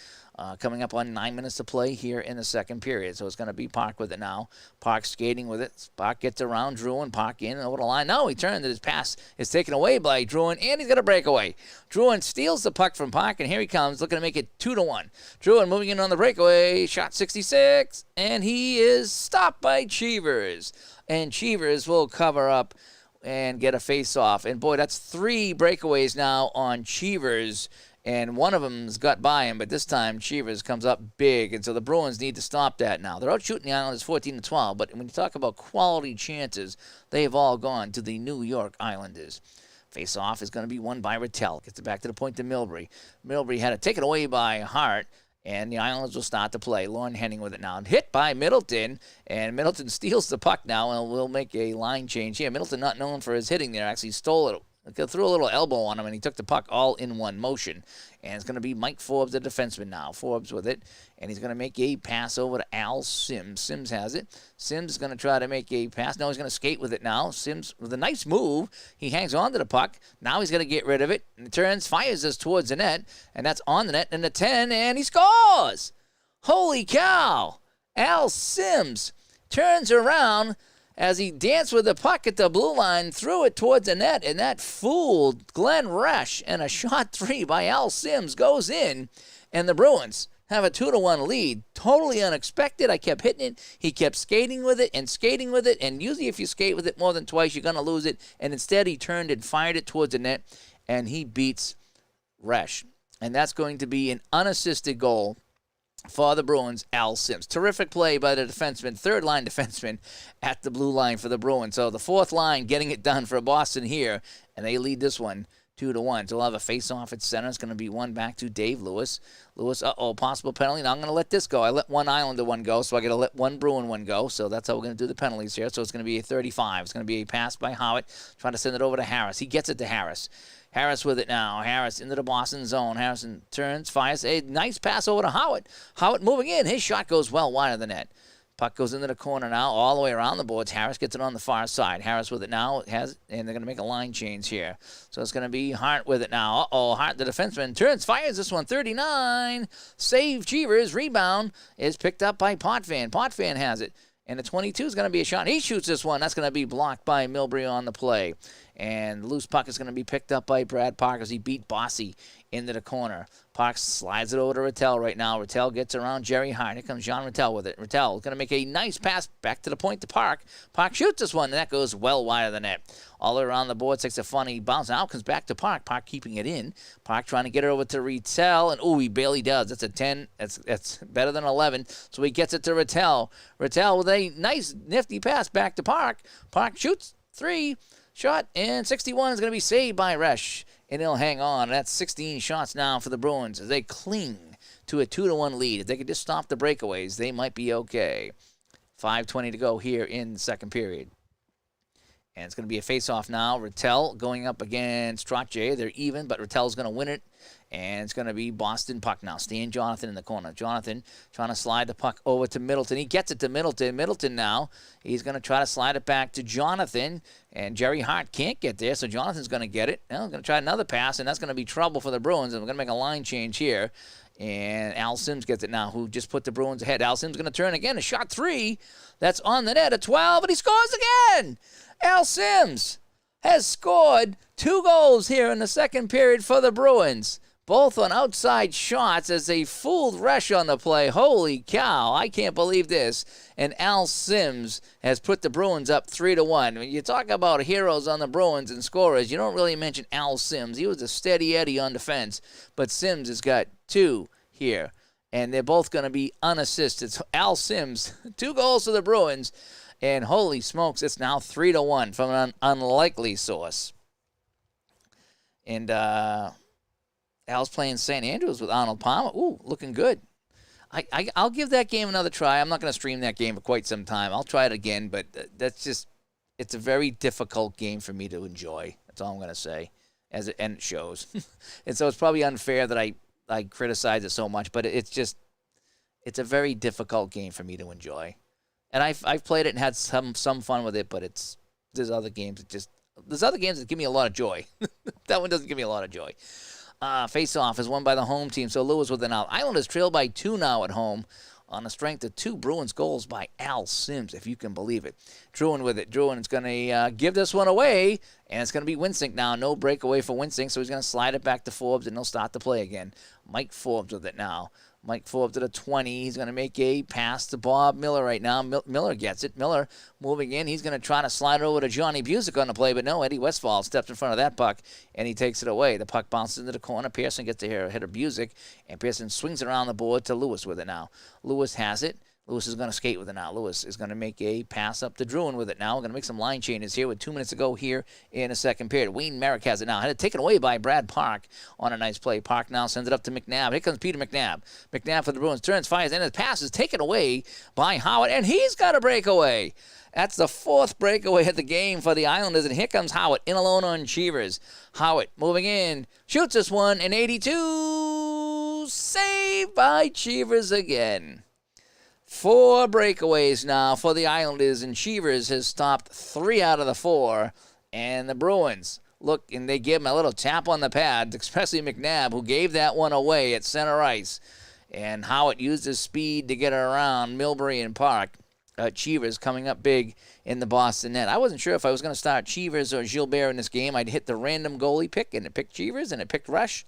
S1: Coming up on 9 minutes to play here in the second period. So it's going to be Park with it now. Park skating with it. Park gets around Drew, and Park in over the line. No, he turned, and his pass is taken away by Druin, and he's going to break away. Druin steals the puck from Park, and here he comes, looking to make it 2-1. Druin moving in on the breakaway. Shot 66, and he is stopped by Cheevers. And Cheevers will cover up and get a face-off. And, boy, that's 3 breakaways now on Cheevers. And one of them's got by him, but this time Cheevers comes up big, and so the Bruins need to stop that now. They're out shooting the Islanders 14-12, but when you talk about quality chances, they've all gone to the New York Islanders. Face-off is going to be won by Rattel. Gets it back to the point to Milbury. Milbury had it taken away by Hart, and the Islanders will start to play. Lauren Henning with it now. Hit by Middleton, and Middleton steals the puck now, and will make a line change here. Middleton, not known for his hitting there, actually stole it. Threw a little elbow on him, and he took the puck all in one motion. And it's going to be Mike Forbes, the defenseman now. Forbes with it, and he's going to make a pass over to Al Sims. Sims has it. Sims is going to try to make a pass. No, he's going to skate with it now. Sims with a nice move. He hangs on to the puck. Now he's going to get rid of it. And he turns, fires this towards the net, and that's on the net, and the 10, and he scores! Holy cow! Al Sims turns around as he danced with the puck at the blue line, threw it towards the net, and that fooled Glenn Resch, and a shot 3 by Al Sims goes in, and the Bruins have a 2-1 lead. Totally unexpected. I kept hitting it. He kept skating with it, and usually if you skate with it more than twice, you're going to lose it, and instead he turned and fired it towards the net, and he beats Resch. And that's going to be an unassisted goal for the Bruins, Al Sims. Terrific play by the defenseman, third-line defenseman at the blue line for the Bruins. So the fourth line getting it done for Boston here, and they lead this one 2-1. So we'll have a face-off at center. It's going to be one back to Dave Lewis. Lewis, possible penalty. Now I'm going to let this go. I let one Islander one go, so I got to let one Bruin one go. So that's how we're going to do the penalties here. So it's going to be a 35. It's going to be a pass by Howitt, trying to send it over to Harris. He gets it to Harris. Harris with it now. Harris into the Boston zone. Harrison turns, fires a nice pass over to Howitt. Howitt moving in. His shot goes well wide of the net. Puck goes into the corner now, all the way around the boards. Harris gets it on the far side. Harris with it now, and they're going to make a line change here. So it's going to be Hart with it now. Hart, the defenseman, turns, fires this one, 39. Save Cheevers. Rebound is picked up by Potvin. Potvin has it. And the 22 is going to be a shot. He shoots this one. That's going to be blocked by Milbury on the play. And the loose puck is going to be picked up by Brad Park as he beat Bossy into the corner. Park slides it over to Rattel right now. Rattel gets around Jerry Hart. Here comes Jean Rattel with it. Rattel is going to make a nice pass back to the point to Park. Park shoots this one, and that goes well wide of the net. All the way around the board, takes a funny bounce. Now comes back to Park. Park keeping it in. Park trying to get it over to Rattel, and he barely does. That's a 10. That's better than 11. So he gets it to Rattel. Rattel with a nice, nifty pass back to Park. Park shoots 3. shot, and 61 is going to be saved by Resch, and he'll hang on. That's 16 shots now for the Bruins as they cling to a 2-1 lead. If they could just stop the breakaways, they might be okay. 5:20 to go here in the second period. And it's going to be a face-off now. Rattel going up against Trottier. They're even, but Rattel's going to win it. And it's going to be Boston puck now. Stan Jonathan in the corner. Jonathan trying to slide the puck over to Middleton. He gets it to Middleton. Middleton now, he's going to try to slide it back to Jonathan. And Jerry Hart can't get there, so Jonathan's going to get it. Now he's going to try another pass, and that's going to be trouble for the Bruins. And we're going to make a line change here. And Al Sims gets it now, who just put the Bruins ahead. Al Sims going to turn again. A shot 3. That's on the net at 12, and he scores again. Al Sims has scored 2 goals here in the second period for the Bruins, both on outside shots as they fooled Resch on the play. Holy cow, I can't believe this. And Al Sims has put the Bruins up 3-1. When you talk about heroes on the Bruins and scorers, you don't really mention Al Sims. He was a steady Eddie on defense, but Sims has got 2 here, and they're both going to be unassisted. So Al Sims, 2 goals for the Bruins. And holy smokes, it's now 3-1 from an unlikely source. And Al's playing St. Andrews with Arnold Palmer. Ooh, looking good. I'll give that game another try. I'm not going to stream that game for quite some time. I'll try it again, but it's a very difficult game for me to enjoy. That's all I'm going to say, and it shows. And so it's probably unfair that I criticize it so much, but it's a very difficult game for me to enjoy. And I've played it and had some fun with it, but there's other games that give me a lot of joy. That one doesn't give me a lot of joy. Face-off is won by the home team, so Lewis with an out. Islanders trail by 2 now at home on the strength of 2 Bruins goals by Al Sims, if you can believe it. Druin with it. Druin is going to give this one away, and it's going to be Winsink now. No breakaway for Winsink, so he's going to slide it back to Forbes, and he'll start the play again. Mike Forbes with it now. Mike Forbes to the 20. He's going to make a pass to Bob Miller right now. Miller gets it. Miller moving in. He's going to try to slide it over to Johnny Busick on the play, but no, Eddie Westfall steps in front of that puck, and he takes it away. The puck bounces into the corner. Pearson gets to hit of Busick, and Pearson swings it around the board to Lewis with it now. Lewis has it. Lewis is going to skate with it now. Lewis is going to make a pass up to Druin with it now. We're going to make some line changes here with 2 minutes to go here in the second period. Wayne Merrick has it now. Had it taken away by Brad Park on a nice play. Park now sends it up to McNabb. Here comes Peter McNabb. McNabb for the Bruins. Turns, fires, and his pass is taken away by Howard, and he's got a breakaway. That's the 4th breakaway of the game for the Islanders, and here comes Howard in alone on Cheevers. Howard moving in, shoots this one, and 82, saved by Cheevers again. 4 breakaways now for the Islanders, and Cheevers has stopped 3 out of the 4. And the Bruins look, and they give him a little tap on the pad, especially McNabb, who gave that one away at center ice. And Howard used his speed to get it around Milbury and Park. Cheevers coming up big in the Boston net. I wasn't sure if I was going to start Cheevers or Gilbert in this game. I'd hit the random goalie pick, and it picked Cheevers, and it picked Resch.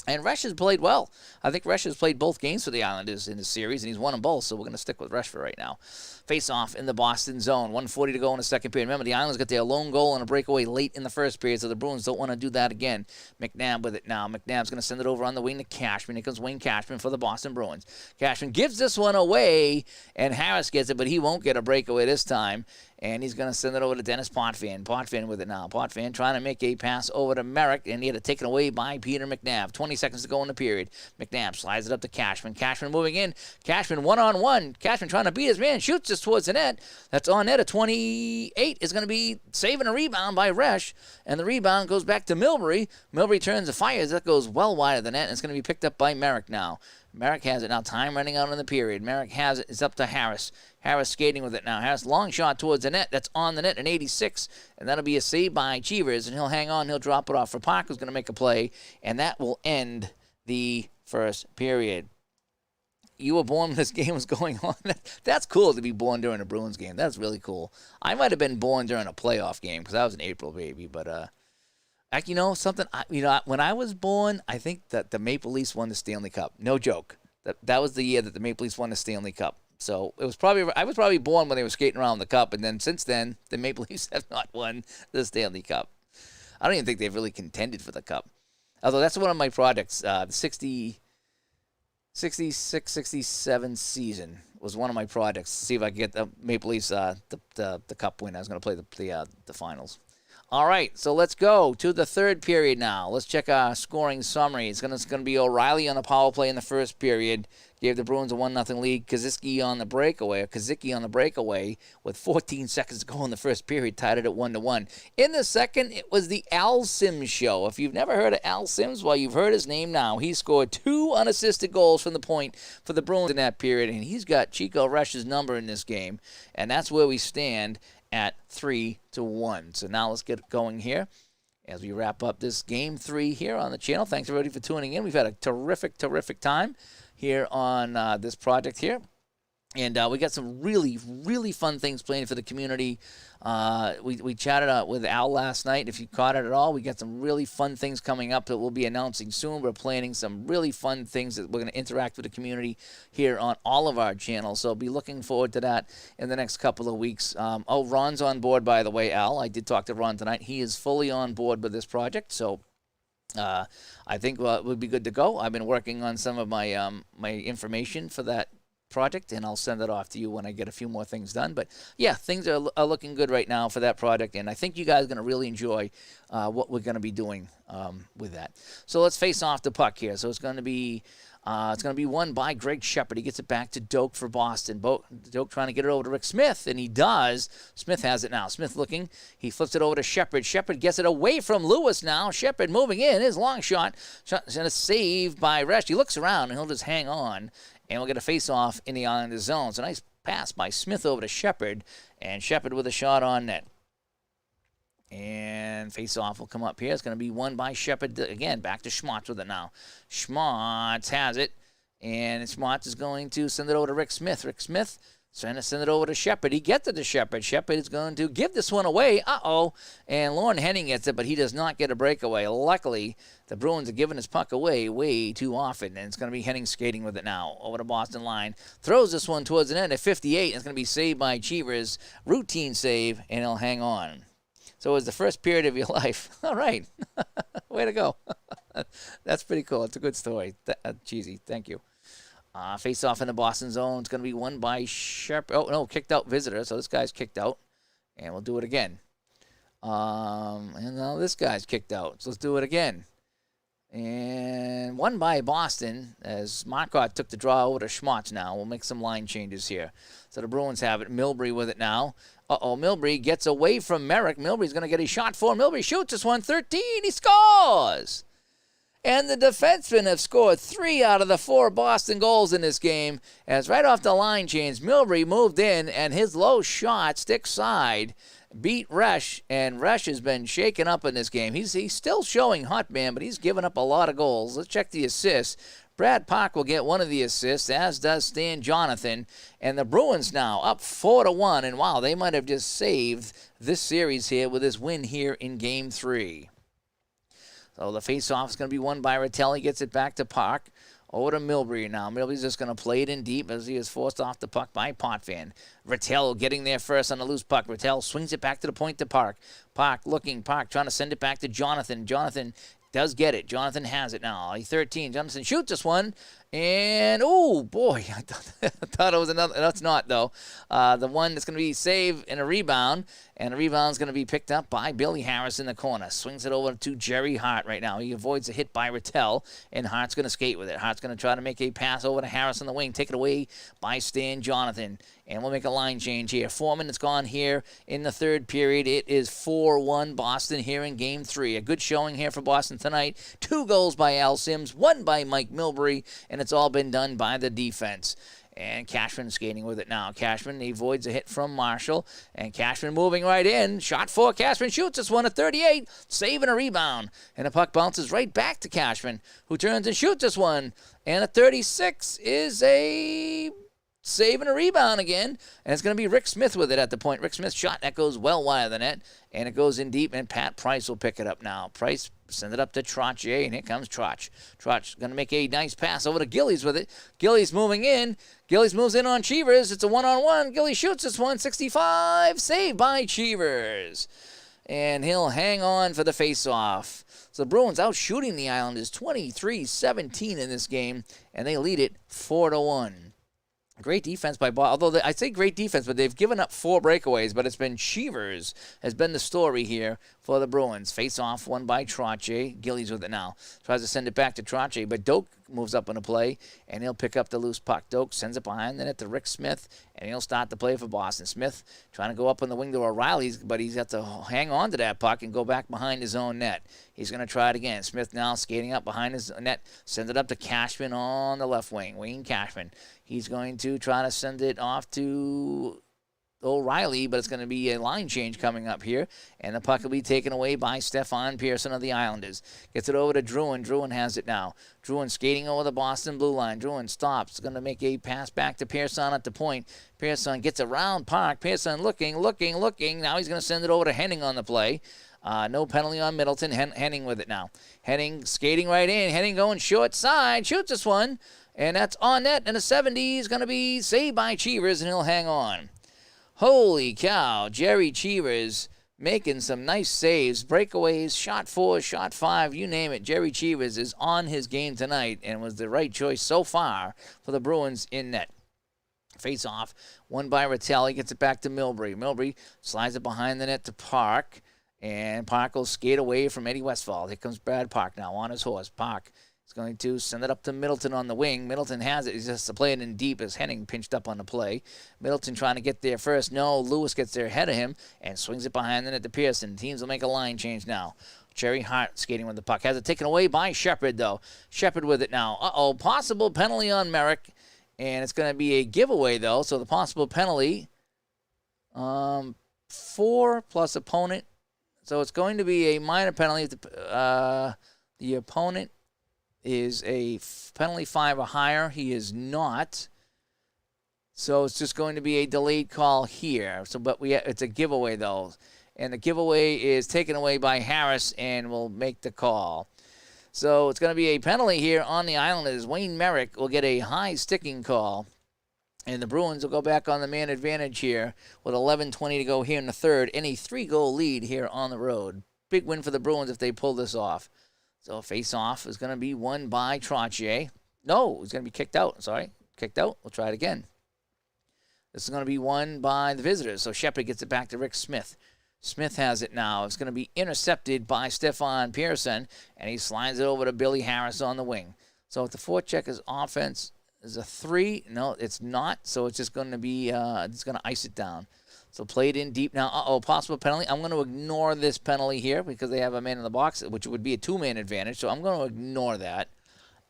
S1: And Resch has played well. I think Resch has played both games for the Islanders in the series, and he's won them both, so we're going to stick with Resch for right now. Face-off in the Boston zone. 1:40 to go in the second period. Remember, the Islanders got their lone goal and a breakaway late in the first period, so the Bruins don't want to do that again. McNabb with it now. McNabb's going to send it over on the wing to Cashman. Here comes Wayne Cashman for the Boston Bruins. Cashman gives this one away, and Harris gets it, but he won't get a breakaway this time. And he's going to send it over to Dennis Potvin. Potvin with it now. Potvin trying to make a pass over to Merrick, and he had it taken away by Peter McNabb. 20 seconds to go in the period. McNabb slides it up to Cashman. Cashman moving in. Cashman one-on-one. Cashman trying to beat his man. Shoots this towards the net. That's on net. A 28 is going to be saving a rebound by Resch, and the rebound goes back to Milbury. Milbury turns and fires. That goes well wide of the net, and it's going to be picked up by Merrick now. Merrick has it now. Time running out in the period. Merrick has it. It's up to Harris. Harris skating with it now. Harris, long shot towards the net. That's on the net, an 86. And that'll be a save by Cheevers. And he'll hang on. He'll drop it off for Park, who's going to make a play. And that will end the first period. You were born when this game was going on. That's cool to be born during a Bruins game. That's really cool. I might have been born during a playoff game because I was an April baby. But, you know, something, when I was born, I think that the Maple Leafs won the Stanley Cup. No joke. That was the year that the Maple Leafs won the Stanley Cup. So I was probably born when they were skating around the cup, and then since then, the Maple Leafs have not won the Stanley Cup. I don't even think they've really contended for the cup. Although that's one of my projects. The 66, 67 season was one of my projects. See if I can get the Maple Leafs the cup win. I was going to play the finals. All right, so let's go to the third period now. Let's check our scoring summary. It's gonna be O'Reilly on the power play in the first period. Gave the Bruins a 1-0 lead. Kaczynski on the breakaway, with 14 seconds to go in the first period, tied it at 1-1. In the second, it was the Al Sims show. If you've never heard of Al Sims, well, you've heard his name now. He scored 2 unassisted goals from the point for the Bruins in that period, and he's got Chico Rush's number in this game, and that's where we stand at 3-1. So now let's get going here as we wrap up this game 3 here on the channel. Thanks everybody for tuning in. We've had a terrific time here on this project here. And we got some really fun things planned for the community. We chatted with Al last night. If you caught it at all, we got some really fun things coming up that we'll be announcing soon. We're planning some really fun things that we're going to interact with the community here on all of our channels. So be looking forward to that in the next couple of weeks. Ron's on board, by the way, Al. I did talk to Ron tonight. He is fully on board with this project. So I think it would be good to go. I've been working on some of my my information for that project, and I'll send it off to you when I get a few more things done. But yeah, things are looking good right now for that project, and I think you guys are going to really enjoy what we're going to be doing with that. So let's face off the puck here. So it's going to be won by Greg Shepard. He gets it back to Doak for Boston. Doak trying to get it over to Rick Smith, and he does. Smith has it now. Smith looking. He flips it over to Shepard. Shepard gets it away from Lewis now. Shepard moving in. His long shot. And a save by Resch. He looks around, and he'll just hang on. And we'll get a face-off in the Islanders zone. So nice pass by Smith over to Shepard. And Shepard with a shot on net. And face-off will come up here. It's going to be won by Shepard. Again, back to Schmotz with it now. Schmotz has it. And Schmotz is going to send it over to Rick Smith. Rick Smith trying to send it over to Shepard. He gets it to Shepard. Shepard is going to give this one away. And Lauren Henning gets it, but he does not get a breakaway. Luckily, the Bruins are giving his puck away way too often, and it's going to be Henning skating with it now. Over the Boston line. Throws this one towards the net at 58, and it's going to be saved by Cheevers. Routine save, and he'll hang on. So it was the first period of your life. All right. Way to go. That's pretty cool. It's a good story. Cheesy. Thank you. Face off in the Boston zone. It's going to be won by Shepard. Oh, no, kicked out visitor. So this guy's kicked out. And we'll do it again. And now this guy's kicked out. So let's do it again. And won by Boston as Marcotte took the draw over to Schmotz now. We'll make some line changes here. So the Bruins have it. Milbury with it now. Milbury gets away from Merrick. Milbury's going to get a shot for him. Milbury shoots this one. 13. He scores! And the defensemen have scored 3 out of the 4 Boston goals in this game. As right off the line change, Milbury moved in, and his low shot, stick side, beat Resch. And Resch has been shaken up in this game. He's still showing hot, man, but he's given up a lot of goals. Let's check the assists. Brad Park will get one of the assists, as does Stan Jonathan. And the Bruins now up 4-1. And wow, they might have just saved this series here with this win here in Game 3. So the face-off is going to be won by Rattel. He gets it back to Park. Over to Milbury now. Milbury's just going to play it in deep as he is forced off the puck by Potvin. Rattel getting there first on the loose puck. Rattel swings it back to the point to Park. Park looking. Park trying to send it back to Jonathan. Jonathan does get it. Jonathan has it now. 13. Jonathan shoots this one. And, oh, boy. I thought it was another. That's not, though. The one that's going to be saved in a rebound. And the rebound's going to be picked up by Billy Harris in the corner. Swings it over to Jerry Hart right now. He avoids a hit by Rattel. And Hart's going to skate with it. Hart's going to try to make a pass over to Harris on the wing. Take it away by Stan Jonathan. And we'll make a line change here. 4 minutes gone here in the third period. It is 4-1 Boston here in Game 3. A good showing here for Boston tonight. 2 goals by Al Sims, 1 by Mike Milbury, and it's all been done by the defense. And Cashman skating with it now. Cashman avoids a hit from Marshall. And Cashman moving right in. Shot for Cashman. Shoots this one at 38. Saving a rebound. And the puck bounces right back to Cashman, who turns and shoots this one. And at 36 is a saving a rebound again. And it's going to be Rick Smith with it at the point. Rick Smith's shot that goes well wide of the net. And it goes in deep. And Pat Price will pick it up now. Price send it up to Trottier, and here comes Trotch. Trotch going to make a nice pass over to Gillies with it. Gillies moving in. Gillies moves in on Cheevers. It's a one-on-one. Gillies shoots this one. 65. Saved by Cheevers. And he'll hang on for the face-off. So the Bruins out shooting the Islanders 23-17 in this game, and they lead it 4-1. Great defense by Boston. Although I'd say great defense, but they've given up 4 breakaways. But it's been Cheevers has been the story here for the Bruins. Face off, won by Trottier. Gillies with it now. Tries to send it back to Trottier, but Doak moves up on the play, and he'll pick up the loose puck. Doak sends it behind the net to Rick Smith, and he'll start the play for Boston. Smith trying to go up on the wing to O'Reilly, but he's got to hang on to that puck and go back behind his own net. He's going to try it again. Smith now skating up behind his net, sends it up to Cashman on the left wing. Wayne Cashman. He's going to try to send it off to O'Reilly, but it's going to be a line change coming up here, and the puck will be taken away by Stefan Pearson of the Islanders. Gets it over to Druin. Druin has it now. Druin skating over the Boston blue line. Druin stops. Going to make a pass back to Pearson at the point. Pearson gets around Park. Pearson looking. Now he's going to send it over to Henning on the play. No penalty on Middleton. Henning with it now. Henning skating right in. Henning going short side. Shoots this one, and that's on net, and a 70 is going to be saved by Cheevers, and he'll hang on. Holy cow, Jerry Cheevers making some nice saves, breakaways, shot 4, shot 5, you name it. Jerry Cheevers is on his game tonight and was the right choice so far for the Bruins in net. Face off, won by Rattelli, gets it back to Milbury. Milbury slides it behind the net to Park, and Park will skate away from Eddie Westfall. Here comes Brad Park now on his horse. Park is going to send it up to Middleton on the wing. Middleton has it. He's just to play it in deep as Henning pinched up on the play. Middleton trying to get there first. No, Lewis gets there ahead of him and swings it behind the net to Pearson. Teams will make a line change now. Cherry Hart skating with the puck. Has it taken away by Shepard, though. Shepard with it now. Possible penalty on Merrick. And it's going to be a giveaway, though. So the possible penalty, 4 plus opponent. So it's going to be a minor penalty if the opponent is a penalty 5 or higher. He is not. So it's just going to be a delayed call here. But it's a giveaway, though. And the giveaway is taken away by Harris and will make the call. So it's going to be a penalty here on the Islanders. Wayne Merrick will get a high sticking call. And the Bruins will go back on the man advantage here with 11:20 to go here in the third. And a 3-goal lead here on the road. Big win for the Bruins if they pull this off. So face-off is going to be won by Trottier. No, he's going to be kicked out. Sorry, kicked out. We'll try it again. This is going to be won by the visitors. So Shepard gets it back to Rick Smith. Smith has it now. It's going to be intercepted by Stefan Pearson, and he slides it over to Billy Harris on the wing. So if the forecheck offense is a 3, no, it's not. So it's just going to be, it's going to ice it down. So play it in deep now. Possible penalty. I'm going to ignore this penalty here because they have a man in the box, which would be a 2-man advantage. So I'm going to ignore that,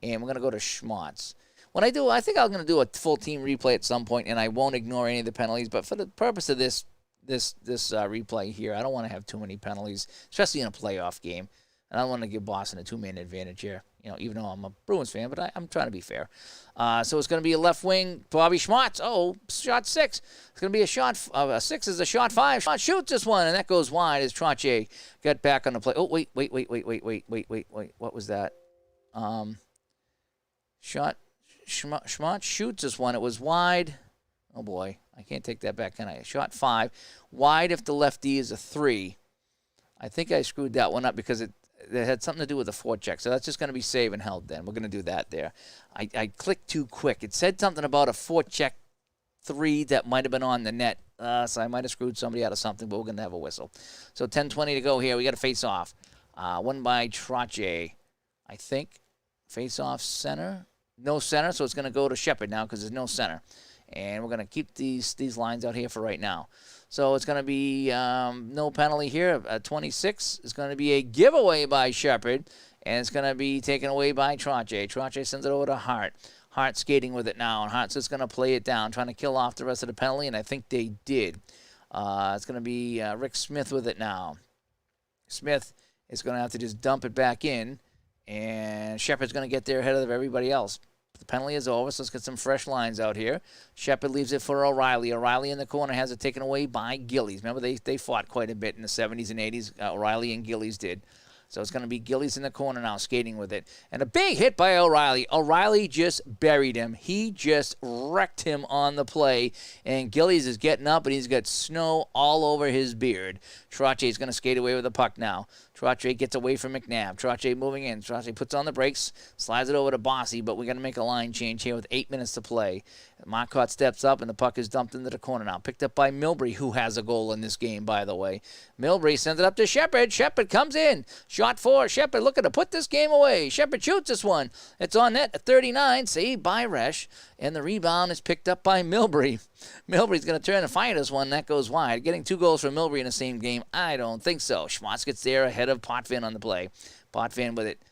S1: and we're going to go to Schmaltz. When I do, I think I'm going to do a full team replay at some point, and I won't ignore any of the penalties. But for the purpose of this replay here, I don't want to have too many penalties, especially in a playoff game. And I don't want to give Boston a 2-man advantage here, even though I'm a Bruins fan, but I'm trying to be fair. So it's going to be a left wing, Bobby Schmaltz. Shot 6. It's going to be a shot. 6 is a shot 5. Schmaltz shoots this one, and that goes wide as Trottier got back on the play. Oh, wait. What was that? Schmaltz shoots this one. It was wide. Oh, boy. I can't take that back, can I? Shot 5. Wide if the lefty is a 3. I think I screwed that one up because it had something to do with the forecheck. So that's just going to be save and held then. We're going to do that there. I clicked too quick. It said something about a forecheck 3 that might have been on the net. So I might have screwed somebody out of something, but we're going to have a whistle. So 10:20 to go here. We got to face off. Won by Trottier, I think. Face off center. No center, so it's going to go to Shepard now because there's no center. And we're going to keep these lines out here for right now. So it's going to be no penalty here. 26 is going to be a giveaway by Shepard, and it's going to be taken away by Trottier. Trottier sends it over to Hart. Hart skating with it now, and Hart's just going to play it down, trying to kill off the rest of the penalty, and I think they did. It's going to be Rick Smith with it now. Smith is going to have to just dump it back in, and Shepard's going to get there ahead of everybody else. The penalty is over, so let's get some fresh lines out here. Shepard leaves it for O'Reilly. O'Reilly in the corner has it taken away by Gillies. Remember, they fought quite a bit in the 70s and 80s. O'Reilly and Gillies did. So it's going to be Gillies in the corner now skating with it. And a big hit by O'Reilly. O'Reilly just buried him. He just wrecked him on the play. And Gillies is getting up, and he's got snow all over his beard. Trottier is going to skate away with the puck now. Trottier gets away from McNabb. Trottier moving in. Trottier puts on the brakes, slides it over to Bossy, but we got to make a line change here with 8 minutes to play. Marcotte steps up, and the puck is dumped into the corner now. Picked up by Milbury, who has a goal in this game, by the way. Milbury sends it up to Shepard. Shepard comes in. Shot for Shepard, looking to put this game away. Shepard shoots this one. It's on net at 39, saved by Resch, and the rebound is picked up by Milbury. Milbury's going to turn and fire this one. That goes wide. Getting 2 goals from Milbury in the same game? I don't think so. Schmatz gets there ahead of Potvin on the play. Potvin with it.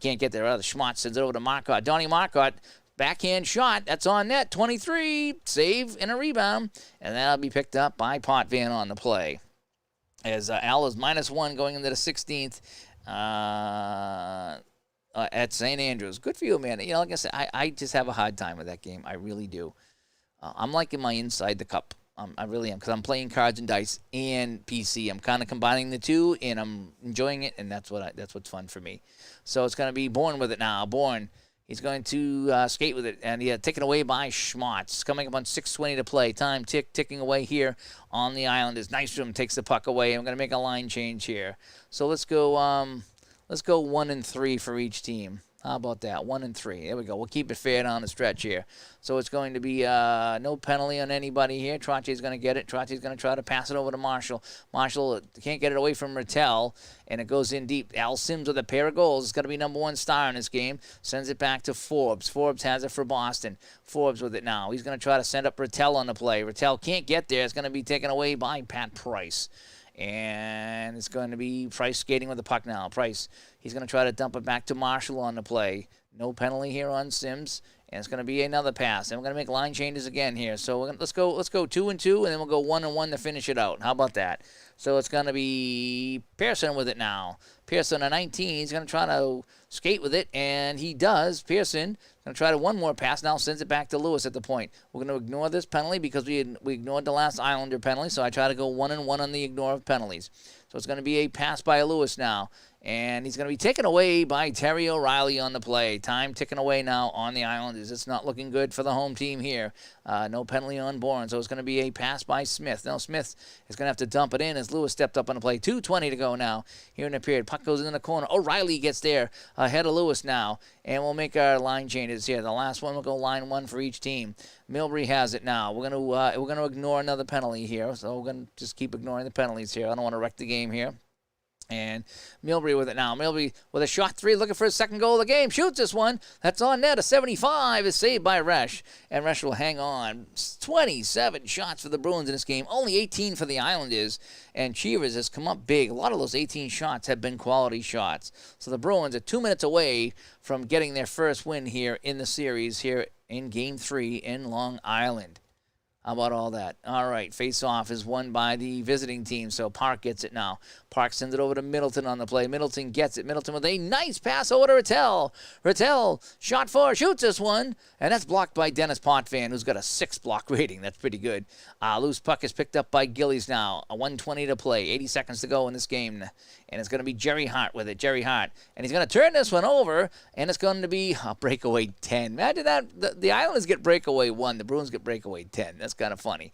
S1: Can't get there. Schmatz sends it over to Marcotte. Donnie Marcotte, backhand shot. That's on net. 23. Save and a rebound. And that'll be picked up by Potvin on the play. As Al is -1 going into the 16th at St. Andrews. Good for you, man. You know, like I said, I just have a hard time with that game. I really do. I'm liking my Inside the Cup. I really am, because I'm playing cards and dice and PC. I'm kind of combining the two, and I'm enjoying it, and that's what's fun for me. So it's going to be Bourne with it now. Bourne, he's going to skate with it, and taken away by Schmatz. Coming up on 6:20 to play. Time ticking away here on the Islanders. Nystrom takes the puck away. I'm going to make a line change here. So let's go 1 and 3 for each team. How about that? 1 and 3. There we go. We'll keep it fair down the stretch here. So it's going to be no penalty on anybody here. Trotti's going to get it. Trotti's going to try to pass it over to Marshall. Marshall can't get it away from Rattel, and it goes in deep. Al Sims with a pair of goals. It's going to be #1 star in this game. Sends it back to Forbes. Forbes has it for Boston. Forbes with it now. He's going to try to send up Rattel on the play. Rattel can't get there. It's going to be taken away by Pat Price. And it's going to be Price skating with the puck now. Price, he's going to try to dump it back to Marshall on the play. No penalty here on Sims. And it's going to be another pass. And we're going to make line changes again here. So let's go 2 and 2, and then we'll go 1 and 1 to finish it out. How about that? So it's going to be Pearson with it now. Pearson at 19. He's going to try to skate with it, and he does. Pearson going to try to one more pass. Now sends it back to Lewis at the point. We're going to ignore this penalty because we ignored the last Islander penalty, so I try to go 1 and 1 on the ignore of penalties. So it's going to be a pass by Lewis now. And he's going to be taken away by Terry O'Reilly on the play. Time ticking away now on the Islanders. It's not looking good for the home team here. No penalty on Bourne, so it's going to be a pass by Smith. Now Smith is going to have to dump it in as Lewis stepped up on the play. 2:20 to go now here in the period. Puck goes in the corner. O'Reilly gets there ahead of Lewis now. And we'll make our line changes here. The last one will go line 1 for each team. Milbury has it now. We're going to ignore another penalty here. So we're going to just keep ignoring the penalties here. I don't want to wreck the game here. And Milbury with it now. Milbury with a shot 3, looking for his second goal of the game. Shoots this one. That's on net. A 75 is saved by Resch. And Resch will hang on. 27 shots for the Bruins in this game. Only 18 for the Islanders. And Cheevers has come up big. A lot of those 18 shots have been quality shots. So the Bruins are 2 minutes away from getting their first win here in the series here in Game 3 in Long Island. How about all that? All right, face-off is won by the visiting team, so Park gets it now. Park sends it over to Middleton on the play. Middleton gets it. Middleton with a nice pass over to Rattel. Rattel, shot 4, shoots this one, and that's blocked by Dennis Potvin, who's got a 6 block rating. That's pretty good. Loose puck is picked up by Gillies now. 1:20 to play, 80 seconds to go in this game, and it's going to be Jerry Hart with it. Jerry Hart, and he's going to turn this one over, and it's going to be a breakaway 10. Imagine that. The Islanders get breakaway 1. The Bruins get breakaway 10. That's kind of funny.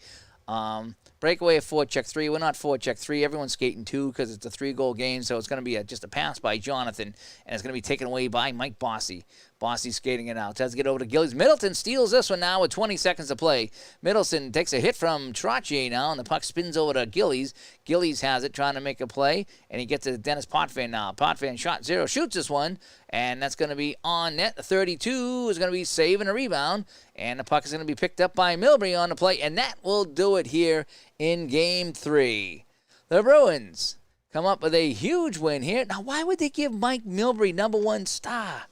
S1: Breakaway of 4-check 3. We're not 4-check 3. Everyone's skating 2 because it's a 3-goal game, so it's going to be just a pass by Jonathan, and it's going to be taken away by Mike Bossy. Bossy skating it out. Tries to get over to Gillies. Middleton steals this one now with 20 seconds to play. Middleton takes a hit from Trottier now, and the puck spins over to Gillies. Gillies has it, trying to make a play, and he gets it to Dennis Potvin now. Potvin shot 0, shoots this one, and that's going to be on net. 32 is going to be saving a rebound, and the puck is going to be picked up by Milbury on the play, and that will do it here in Game 3. The Bruins come up with a huge win here. Now, why would they give Mike Milbury #1 star?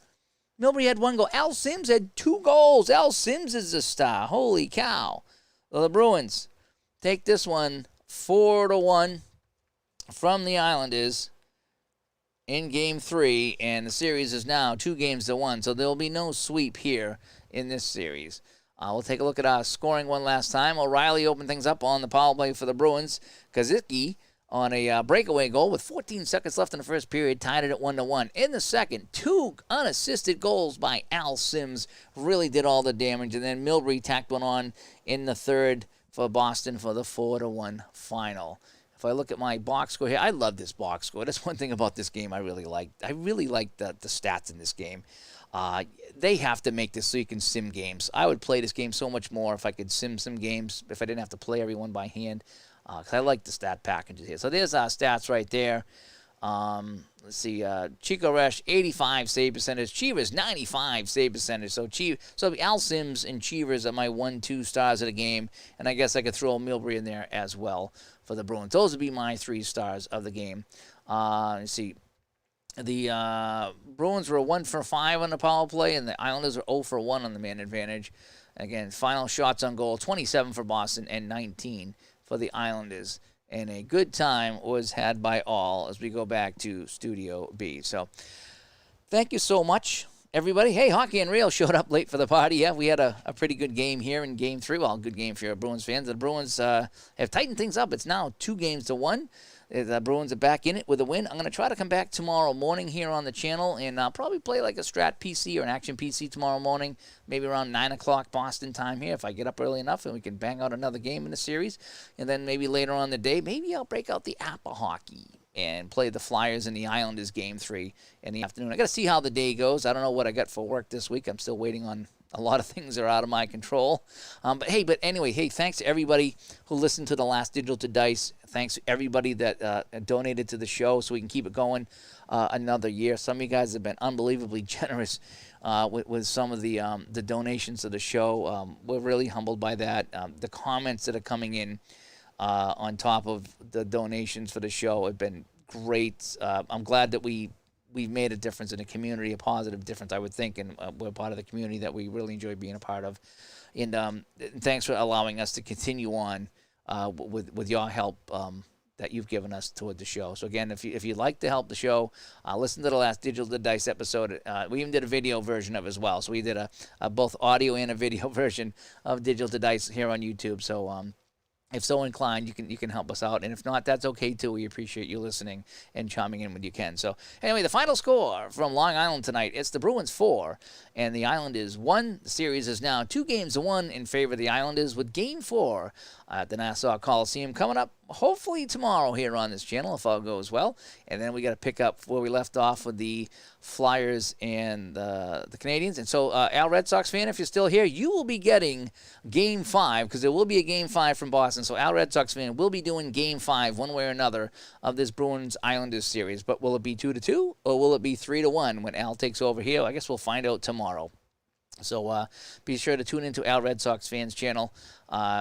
S1: Milbury had 1 goal. Al Sims had 2 goals. Al Sims is the star. Holy cow. Well, the Bruins take this one 4-1 from the Islanders in Game 3, and the series is now 2-1, so there will be no sweep here in this series. We'll take a look at our scoring one last time. O'Reilly opened things up on the power play for the Bruins. Kazicki on a breakaway goal with 14 seconds left in the first period, tied it at 1-1. In the second, 2 unassisted goals by Al Sims really did all the damage, and then Milbury tacked one on in the third for Boston for the 4-1 final. if I look at my box score here, I love this box score. That's one thing about this game I really like. I really like the stats in this game. They have to make this so you can sim games. I would play this game so much more if I could sim some games, if I didn't have to play everyone by hand, because I like the stat packages here. So there's our stats right there. Let's see, Chico Resch, 85 save percentage. Cheevers, 95 save percentage. So Al Sims and Cheevers are my 1-2 stars of the game. And I guess I could throw Milbury in there as well for the Bruins. Those would be my 3 stars of the game. Let's see. The Bruins were 1 for 5 on the power play, and the Islanders were 0 for 1 on the man advantage. Again, final shots on goal, 27 for Boston and 19 for the Islanders. And a good time was had by all as we go back to Studio B. So thank you so much, everybody. Hey, Hockey and Real showed up late for the party. Yeah, we had a pretty good game here in Game 3. Well, good game for your Bruins fans. The Bruins have tightened things up. It's now 2-1. The Bruins are back in it with a win. I'm going to try to come back tomorrow morning here on the channel and probably play like a Strat PC or an Action PC tomorrow morning, maybe around 9 o'clock Boston time here if I get up early enough and we can bang out another game in the series. And then maybe later on in the day, maybe I'll break out the app of hockey and play the Flyers and the Islanders Game 3 in the afternoon. I got to see how the day goes. I don't know what I got for work this week. I'm still waiting on a lot of things that are out of my control. But anyway, thanks to everybody who listened to the last Digital to Dice. Thanks to everybody that donated to the show so we can keep it going another year. Some of you guys have been unbelievably generous with some of the donations to the show. We're really humbled by that. The comments that are coming in on top of the donations for the show have been great. I'm glad that we've made a difference in the community, a positive difference, I would think, and we're part of the community that we really enjoy being a part of. And thanks for allowing us to continue on with your help that you've given us toward the show. So again, if you'd like to help the show, listen to the last Digital to Dice episode. We even did a video version of it as well. So we did a both audio and a video version of Digital to Dice here on YouTube. So if so inclined, you can help us out. And if not, that's okay too. We appreciate you listening and chiming in when you can. So anyway, the final score from Long Island tonight, it's the Bruins 4 and the Islanders 1. The series is now 2-1 in favor of the Islanders with Game 4 at the Nassau Coliseum coming up hopefully tomorrow here on this channel if all goes well. And then we got to pick up where we left off with the Flyers and the Canadians. And so, Al Red Sox fan, if you're still here, you will be getting Game 5 because there will be a Game 5 from Boston. So Al Red Sox fan will be doing Game 5 one way or another of this Bruins-Islanders series. But will it be 2-2 or will it be 3-1 when Al takes over here? I guess we'll find out tomorrow. So be sure to tune into Al Red Sox fans channel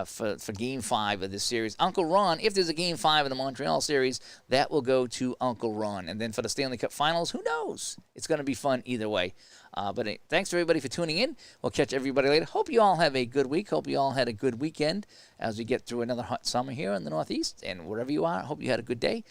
S1: for Game 5 of this series. Uncle Ron, if there's a Game 5 in the Montreal series, that will go to Uncle Ron. And then for the Stanley Cup Finals, who knows? It's going to be fun either way. But thanks to everybody for tuning in. We'll catch everybody later. Hope you all have a good week. Hope you all had a good weekend as we get through another hot summer here in the Northeast. And wherever you are, hope you had a good day.